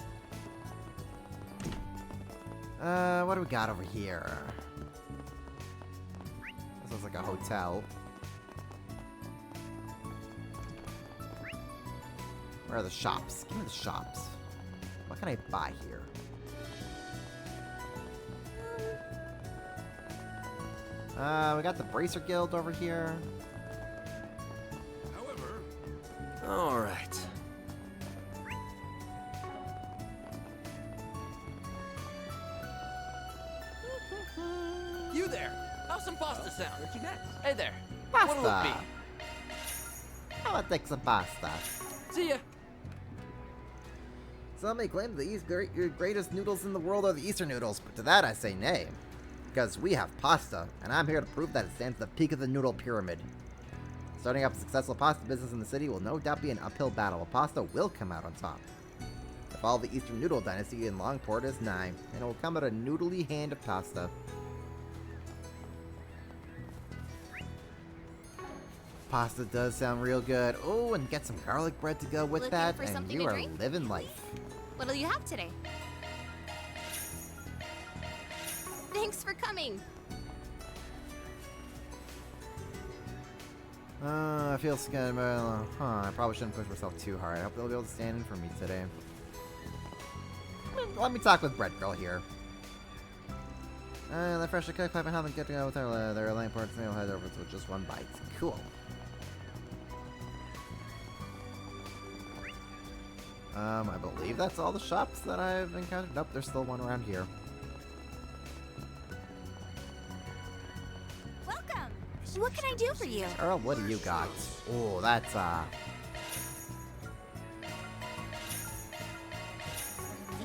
What do we got over here? This looks like a hotel. Where are the shops? Give me the shops. What can I buy here? We got the Bracer Guild over here. However, all right. You there? How's some pasta sound? What you next? Hey there. What'll it Pasta. be? How about take some pasta? See ya. Some may claim your greatest noodles in the world are the Eastern noodles, but to that I say nay. Because we have pasta, and I'm here to prove that it stands at the peak of the noodle pyramid. Starting up a successful pasta business in the city will no doubt be an uphill battle, but pasta will come out on top. The fall of the Eastern Noodle Dynasty in Longport is nigh, and it will come at a noodly hand of pasta. Pasta does sound real good. Oh, and get some garlic bread to go with Looking that, for and something you to are drink? living life. What'll you have today? Thanks for coming. I feel scared. I probably shouldn't push myself too hard. I hope they'll be able to stand in for me today. Let me talk with Bread Girl here. The freshly cooked pipe and how they get to go with their lamp parts, and they'll head over with just one bite. Cool. I believe that's all the shops that I've encountered. Nope, there's still one around here. Welcome. What can I do for you? Earl, what do you got? Oh, that's See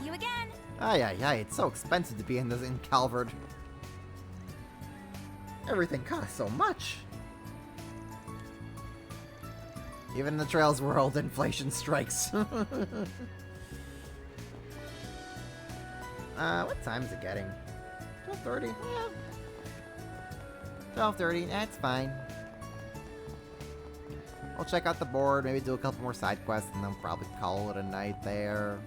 you again. Ay, it's so expensive to be in Calvard. Everything costs so much. Even in the Trails world, inflation strikes. What time is it getting? 12:30? Yeah. 12:30, that's fine. I'll check out the board, maybe do a couple more side quests, and then probably call it a night there.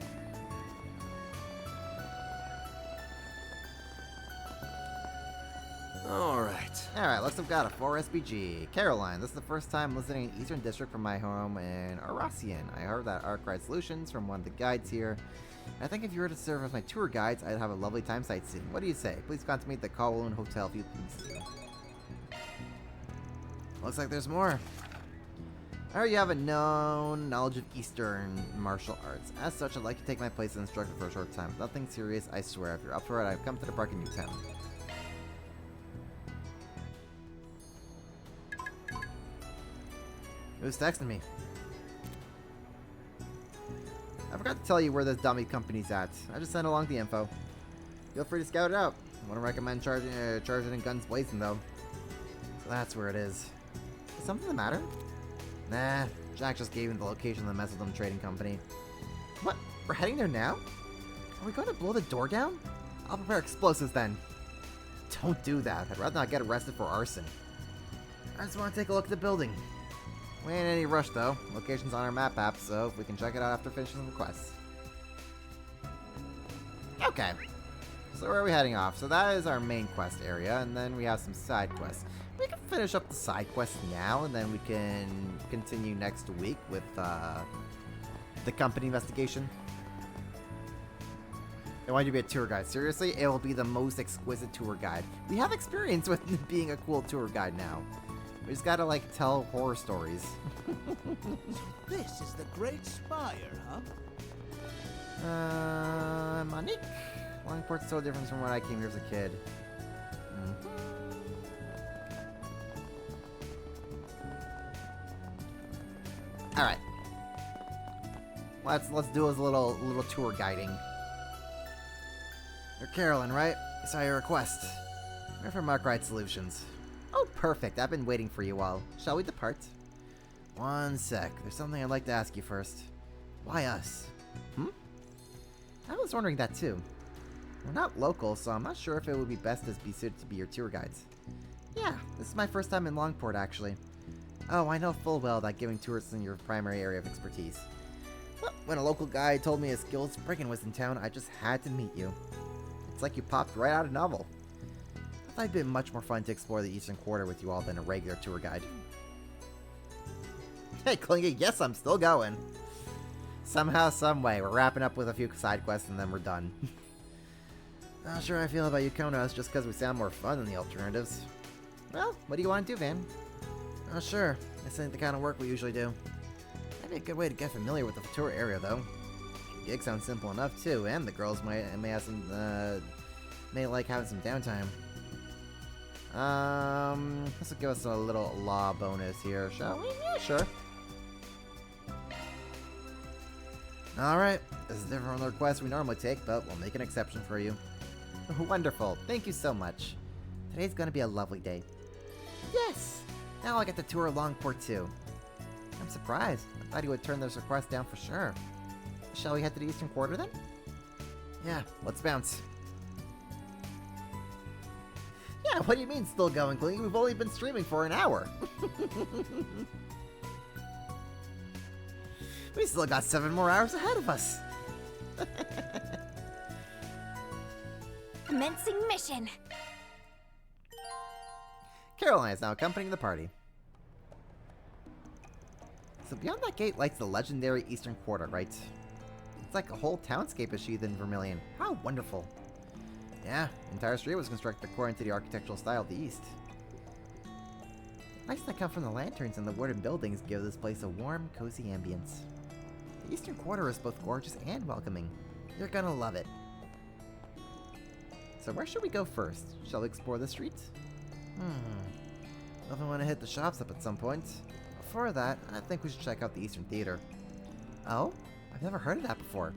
Alright, looks like we've got a 4 SPG. Caroline, this is the first time listening in Eastern District from my home in Arasian. I heard that Arkwright Solutions from one of the guides here. I think if you were to serve as my tour guides, I'd have a lovely time sightseeing. What do you say? Please contact me at the Kowloon Hotel if you please. Looks like there's more. I heard you have a known knowledge of Eastern martial arts. As such, I'd like to take my place as an instructor for a short time. Nothing serious, I swear. If you're up for it, I've come to the park in Newtown. Who's texting me? I forgot to tell you where this dummy company's at. I just sent along the info. Feel free to scout it out. I wouldn't recommend charging in guns blazing though. So that's where it is. Is something the matter? Nah, Jack just gave me the location of the Mesodim Trading Company. What? We're heading there now? Are we going to blow the door down? I'll prepare explosives then. Don't do that. I'd rather not get arrested for arson. I just want to take a look at the building. We ain't in any rush though. Location's on our map app, so we can check it out after finishing the quest. Okay. So where are we heading off? So that is our main quest area, and then we have some side quests. We can finish up the side quests now, and then we can continue next week with the company investigation. I want you to be a tour guide. Seriously, it will be the most exquisite tour guide. We have experience with being a cool tour guide now. We just gotta, like, tell horror stories. This is the Great Spire, huh? Monique? Longport's so different from when I came here as a kid. Alright. Let's do a little tour guiding. You're Carolyn, right? I saw your request. We're from Arkwright Solutions. Oh, perfect. I've been waiting for you all. Shall we depart? One sec. There's something I'd like to ask you first. Why us? I was wondering that too. We're not local, so I'm not sure if it would be best to be suited to be your tour guides. Yeah, this is my first time in Longport, actually. Oh, I know full well that giving tours isn't your primary area of expertise. Well, when a local guide told me his skilled Spriggan was in town, I just had to meet you. It's like you popped right out of a novel. I thought it'd been much more fun to explore the Eastern Quarter with you all than a regular tour guide. Hey, Clingy, yes, I'm still going. Somehow, someway, we're wrapping up with a few side quests and then we're done. Not sure how I feel about you Konos just because we sound more fun than the alternatives. Well, what do you want to do, Van? Oh, sure. This ain't the kind of work we usually do. That'd be a good way to get familiar with the tour area, though. Gig sounds simple enough, too, and the girls may have some, may like having some downtime. This will give us a little law bonus here, shall we? Yeah, sure. Alright, this is different from the request we normally take, but we'll make an exception for you. Wonderful, thank you so much. Today's gonna be a lovely day. Yes! Now I'll get to tour Longport too. I'm surprised. I thought he would turn this request down for sure. Shall we head to the Eastern Quarter then? Yeah, let's bounce. Yeah, what do you mean still going, Clingy? We've only been streaming for an hour. We still got 7 more hours ahead of us. Commencing mission. Caroline is now accompanying the party. So beyond that gate lies the legendary Eastern Quarter, right? It's like a whole townscape is sheathed in vermilion. How wonderful. Yeah, the entire street was constructed according to the architectural style of the East. Lights that come from the lanterns and the wooden buildings give this place a warm, cozy ambience. The Eastern Quarter is both gorgeous and welcoming. You're gonna love it. So where should we go first? Shall we explore the streets? Definitely want to hit the shops up at some point. Before that, I think we should check out the Eastern Theater. Oh? I've never heard of that before.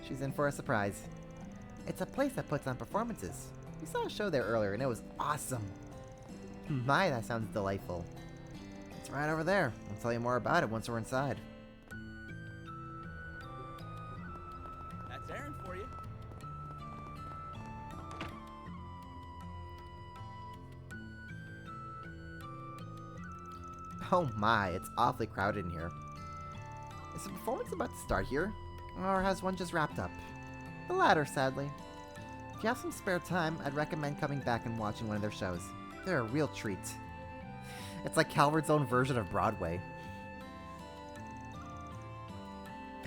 She's in for a surprise. It's a place that puts on performances. We saw a show there earlier and it was awesome. My, that sounds delightful. It's right over there. I'll tell you more about it once we're inside. That's Aaron for you. Oh my, it's awfully crowded in here. Is the performance about to start here? Or has one just wrapped up? The latter, sadly. If you have some spare time, I'd recommend coming back and watching one of their shows. They're a real treat. It's like Calvert's own version of Broadway.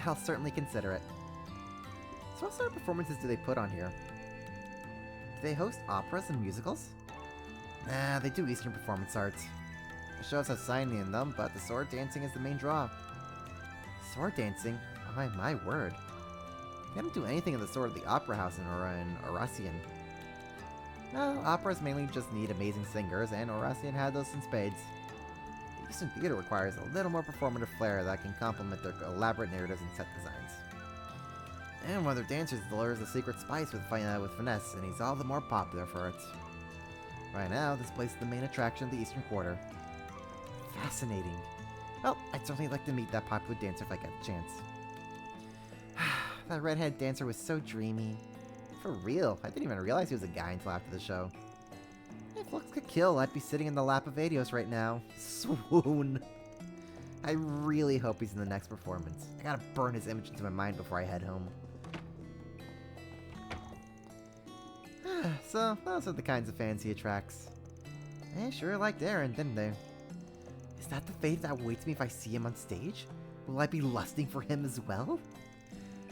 I'll certainly consider it. So what sort of performances do they put on here? Do they host operas and musicals? Nah, they do Eastern performance arts. The shows have signing in them, but the sword dancing is the main draw. Sword dancing? Oh, my word. They don't do anything in the Sword of the Opera House in Oracian. No, operas mainly just need amazing singers, and Oracian had those in spades. The Eastern Theater requires a little more performative flair that can complement their elaborate narratives and set designs. And one of their dancers delivers a secret spice with finesse, and he's all the more popular for it. Right now, this place is the main attraction of the Eastern Quarter. Fascinating. Well, I'd certainly like to meet that popular dancer if I get the chance. That redhead dancer was so dreamy. For real, I didn't even realize he was a guy until after the show. If looks could kill, I'd be sitting in the lap of Adios right now. Swoon. I really hope he's in the next performance. I gotta burn his image into my mind before I head home. So, those are the kinds of fans he attracts. They sure liked Aaron, didn't they? Is that the fate that awaits me if I see him on stage? Will I be lusting for him as well?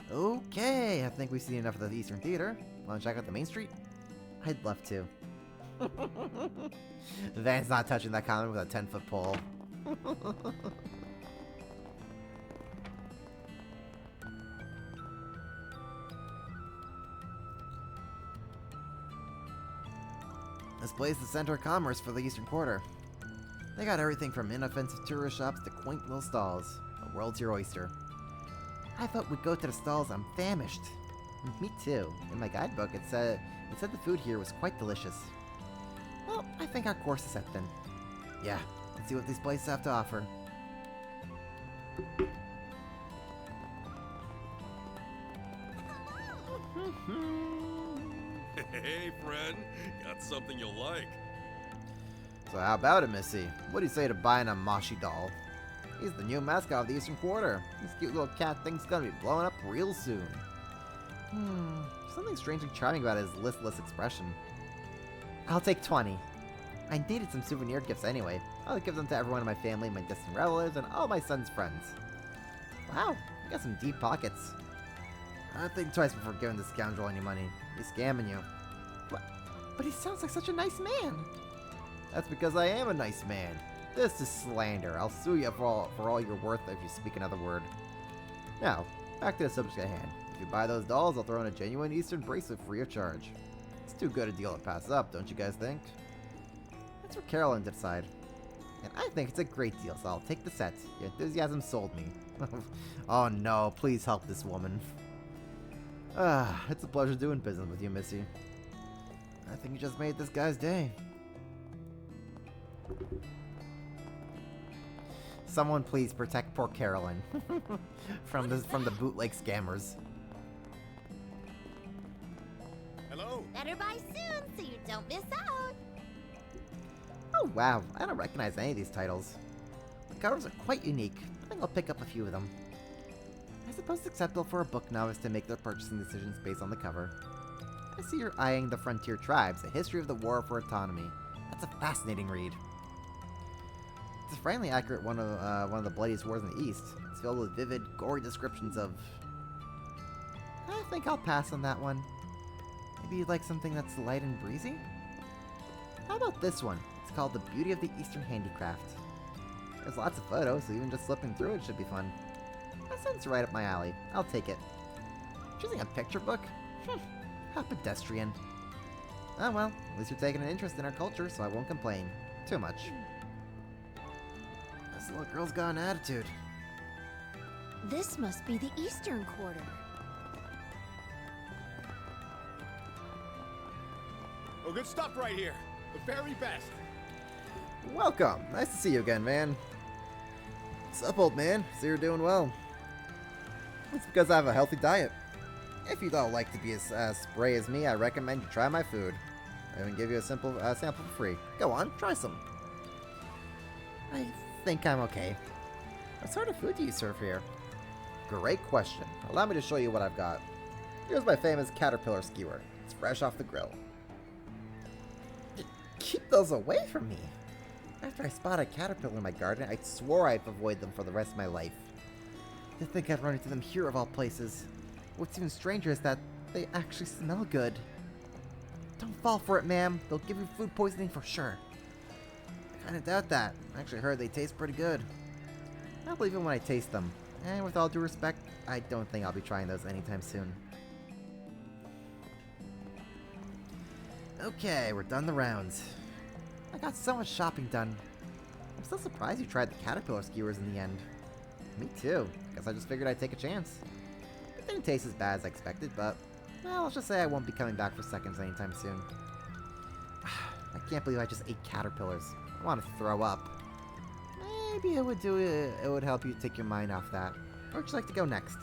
Okay, I think we've seen enough of the Eastern Theater. Want to check out the main street? I'd love to. Van's not touching that comment with a 10-foot pole. This place is the center of commerce for the Eastern Quarter. They got everything from inoffensive tourist shops to quaint little stalls. The world's your oyster. I thought we'd go to the stalls. I'm famished. Me too. In my guidebook, it said the food here was quite delicious. Well, I think our course is set then. Yeah, let's see what these places have to offer. Hey, friend. Got something you'll like. So how about it, Missy? What do you say to buying a Moshi doll? He's the new mascot of the Eastern Quarter. This cute little cat thing's gonna be blowing up real soon. Something strangely charming about his listless expression. I'll take 20. I needed some souvenir gifts anyway. I'll give them to everyone in my family, my distant relatives, and all my son's friends. Wow, you got some deep pockets. I'd think twice before giving this scoundrel any money. He's scamming you. What? But he sounds like such a nice man. That's because I am a nice man. This is slander. I'll sue you for all you're worth if you speak another word. Now, back to the subject at hand. If you buy those dolls, I'll throw in a genuine Eastern bracelet free of charge. It's too good a deal to pass up, don't you guys think? That's for Carolyn to decide. And I think it's a great deal, so I'll take the set. Your enthusiasm sold me. Oh no, please help this woman. It's a pleasure doing business with you, Missy. I think you just made this guy's day. Someone please protect poor Carolyn from the bootleg scammers. Hello? Better buy soon so you don't miss out. Oh wow, I don't recognize any of these titles. The covers are quite unique. I think I'll pick up a few of them. I suppose it's acceptable for a book novice to make their purchasing decisions based on the cover. I see you're eyeing The Frontier Tribes, A History of the War for Autonomy. That's a fascinating read. It's a frankly accurate one of the bloodiest wars in the East. It's filled with vivid, gory descriptions of... I think I'll pass on that one. Maybe you'd like something that's light and breezy? How about this one? It's called The Beauty of the Eastern Handicraft. There's lots of photos, so even just flipping through it should be fun. That sounds right up my alley. I'll take it. Choosing a picture book? How pedestrian. Oh well, at least you're taking an interest in our culture, so I won't complain. Too much. This little girl's got an attitude. This must be the Eastern Quarter. Oh, good stuff right here. The very best. Welcome. Nice to see you again, man. What's up, old man? See you're doing well. It's because I have a healthy diet. If you don't like to be as spray as me, I recommend you try my food. I even give you a simple sample for free. Go on, try some. I think I'm okay. What sort of food do you serve here? Great question. Allow me to show you what I've got. Here's my famous caterpillar skewer. It's fresh off the grill. Keep those away from me. After I spot a caterpillar in my garden, I swore I'd avoid them for the rest of my life. To think I'd run into them here of all places. What's even stranger is that they actually smell good. Don't fall for it, ma'am. They'll give you food poisoning for sure. I kinda doubt that. I actually heard they taste pretty good. I'll believe it when I taste them. And with all due respect, I don't think I'll be trying those anytime soon. Okay, we're done the rounds. I got so much shopping done. I'm still surprised you tried the caterpillar skewers in the end. Me too. Guess I just figured I'd take a chance. It didn't taste as bad as I expected, but... well, let's just say I won't be coming back for seconds anytime soon. I can't believe I just ate caterpillars. I want to throw up. Maybe it would help you take your mind off that. Where would you like to go next?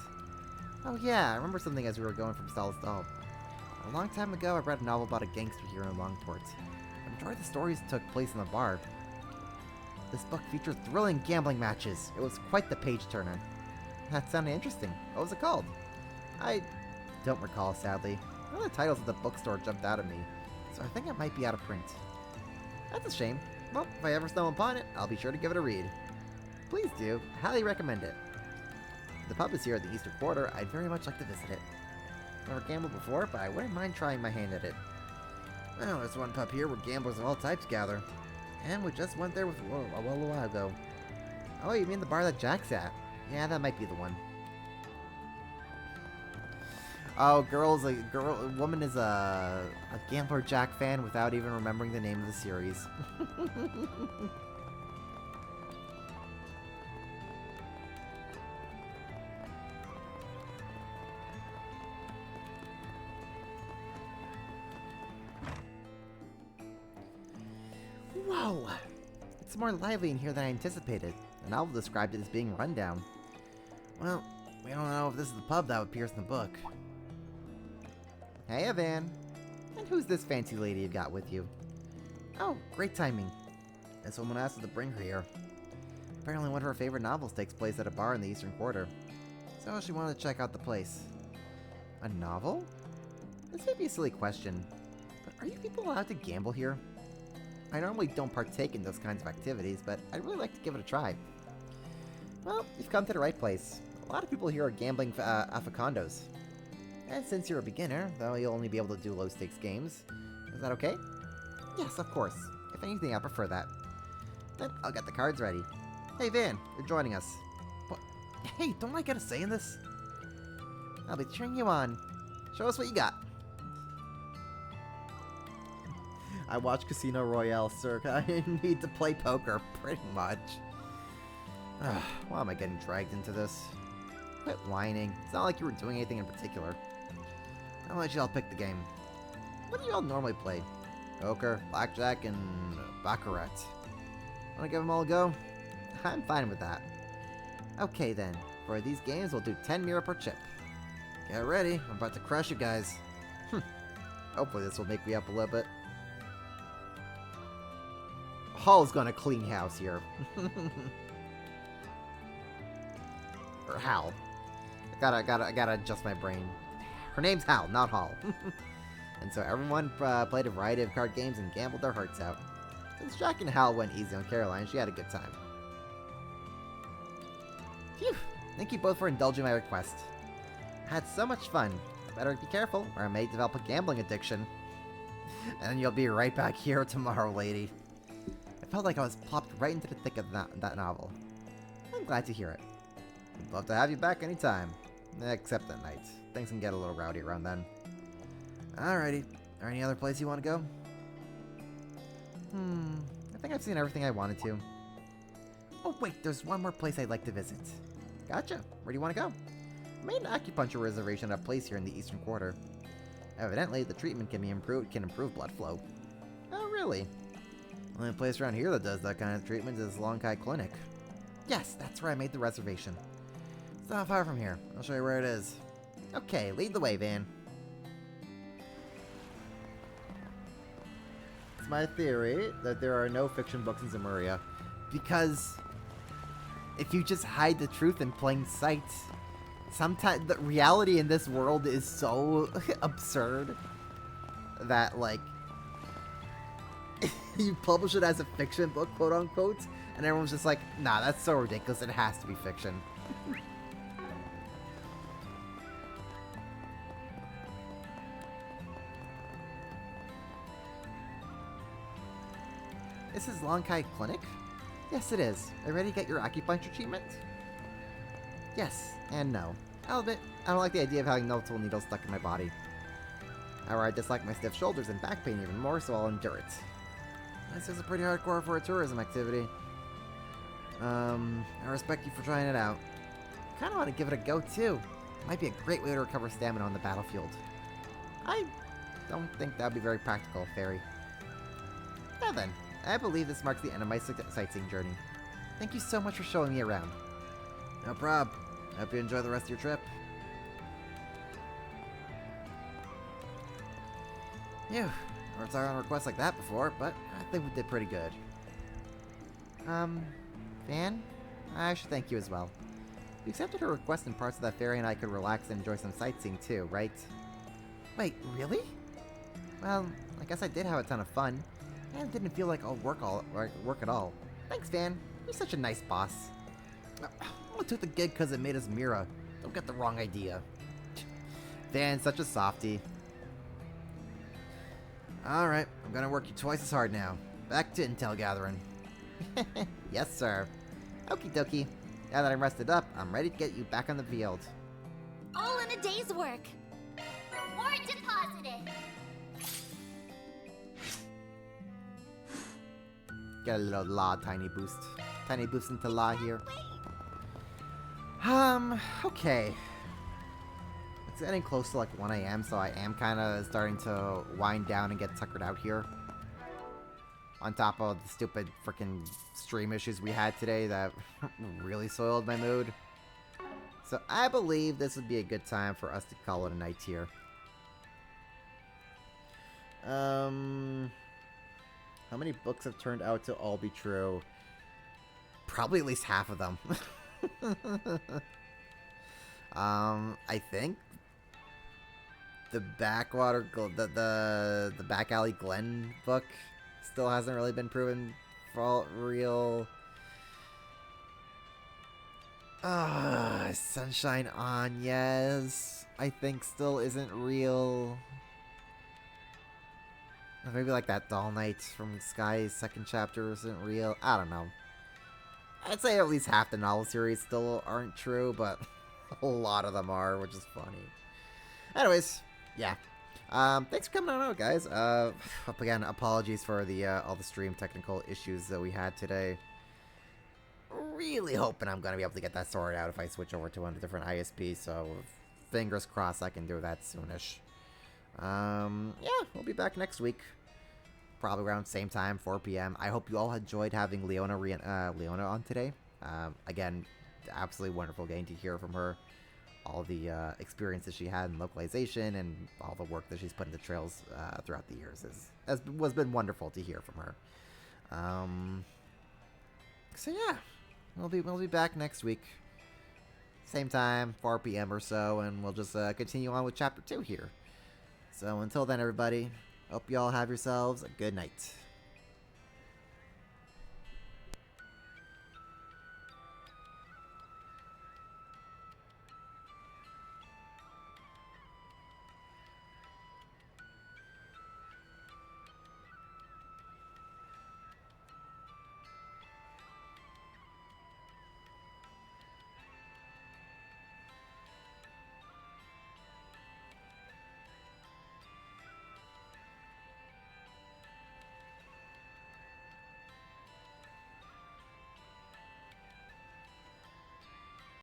Oh yeah, I remember something as we were going from stall to stall. A long time ago, I read a novel about a gangster here in Longport. The majority of the stories took place in the bar. This book featured thrilling gambling matches. It was quite the page-turner. That sounded interesting. What was it called? I don't recall, sadly. One of the titles at the bookstore jumped out at me, so I think it might be out of print. That's a shame. Well, if I ever stumble upon it, I'll be sure to give it a read. Please do. Highly recommend it. The pub is here at the Eastern Quarter. I'd very much like to visit it. Never gambled before, but I wouldn't mind trying my hand at it. Well, there's one pub here where gamblers of all types gather. And we just went there a while ago. Oh, you mean the bar that Jack's at? Yeah, that might be the one. Oh, a woman is a Gambler Jack fan without even remembering the name of the series. Whoa! It's more lively in here than I anticipated. The novel described it as being run down. Well, we don't know if this is the pub that appears in the book. Hey, Evan. And who's this fancy lady you've got with you? Oh, great timing. This woman asked us to bring her here. Apparently one of her favorite novels takes place at a bar in the Eastern Quarter. So she wanted to check out the place. A novel? This may be a silly question, but are you people allowed to gamble here? I normally don't partake in those kinds of activities, but I'd really like to give it a try. Well, you've come to the right place. A lot of people here are gambling condos. And since you're a beginner, though you'll only be able to do low-stakes games, is that okay? Yes, of course. If anything, I prefer that. Then I'll get the cards ready. Hey, Van, you're joining us. What? Hey, don't I get a say in this? I'll be cheering you on. Show us what you got. I watch Casino Royale, sir. I need to play poker, pretty much. Why am I getting dragged into this? Quit whining. It's not like you were doing anything in particular. I'll let you all pick the game. What do you all normally play? Poker, blackjack, and baccarat. Wanna give them all a go? I'm fine with that. Okay then, for these games we'll do 10 mira per chip. Get ready, I'm about to crush you guys. Hopefully this will make me up a little bit. Hall's gonna clean house here. Or Hal. I gotta adjust my brain. Her name's Hal, not Hall. And so everyone played a variety of card games and gambled their hearts out. Since Jack and Hal went easy on Caroline, she had a good time. Phew! Thank you both for indulging my request. I had so much fun. Better be careful, or I may develop a gambling addiction. And then you'll be right back here tomorrow, lady. I felt like I was plopped right into the thick of that novel. I'm glad to hear it. I'd love to have you back anytime. Except at night. Things can get a little rowdy around then. Alrighty. Are there any other place you want to go? I think I've seen everything I wanted to. Oh wait, there's one more place I'd like to visit. Gotcha. Where do you want to go? I made an acupuncture reservation at a place here in the Eastern Quarter. Evidently, the treatment can improve blood flow. Oh really? The only place around here that does that kind of treatment is Lonkai Clinic. Yes, that's where I made the reservation. It's not far from here. I'll show you where it is. Okay, lead the way, Van. It's my theory that there are no fiction books in Zemuria, because if you just hide the truth in plain sight, sometimes the reality in this world is so absurd that, like, you publish it as a fiction book, quote unquote, and everyone's just like, nah, that's so ridiculous, it has to be fiction. This is Lonkai Clinic? Yes, it is. Are you ready to get your acupuncture treatment? Yes, and no. I'll admit, I don't like the idea of having multiple needles stuck in my body. However, I dislike my stiff shoulders and back pain even more, so I'll endure it. This is a pretty hardcore for a tourism activity. I respect you for trying it out. I kinda want to give it a go too. It might be a great way to recover stamina on the battlefield. I don't think that would be very practical, Fairy. Now then, I believe this marks the end of my sightseeing journey. Thank you so much for showing me around. No prob. I hope you enjoy the rest of your trip. Phew. Never talked on requests like that before, but I think we did pretty good. Van? I should thank you as well. You accepted her request in parts so that Fairy and I could relax and enjoy some sightseeing too, right? Wait, really? Well, I guess I did have a ton of fun. And it didn't feel like I'll work at all. Thanks, Van. You're such a nice boss. I only took the gig because it made us Mira. Don't get the wrong idea. Van's such a softie. Alright, I'm gonna work you twice as hard now. Back to intel gathering. Yes, sir. Okie dokie. Now that I'm rested up, I'm ready to get you back on the field. All in a day's work. Reward deposited. Get a little law tiny boost. Tiny boost into law here. Okay. It's getting close to like 1 AM, so I am kind of starting to wind down and get tuckered out here. On top of the stupid freaking stream issues we had today that really soiled my mood. So I believe this would be a good time for us to call it a night here. How many books have turned out to all be true? Probably at least half of them. I think the Backwater, the Back Alley Glen book still hasn't really been proven for real. Sunshine Anyas, I think still isn't real. Or maybe like that Doll Knight from Sky's second chapter isn't real. I don't know. I'd say at least half the novel series still aren't true, but a lot of them are, which is funny. Anyways, yeah. Thanks for coming on out, guys. Up again, apologies for the all the stream technical issues that we had today. really hoping I'm gonna be able to get that sorted out if I switch over to a different ISP. So fingers crossed I can do that soonish. Yeah, we'll be back next week. Probably around the same time, 4 p.m. I hope you all enjoyed having Leona on today. Again, absolutely wonderful getting to hear from her. All the experiences she had in localization and all the work that she's put into Trails throughout the years was been wonderful to hear from her. So yeah, we'll be back next week, same time, 4 p.m. or so, and we'll just continue on with Chapter 2 here. So until then, everybody, hope you all have yourselves a good night.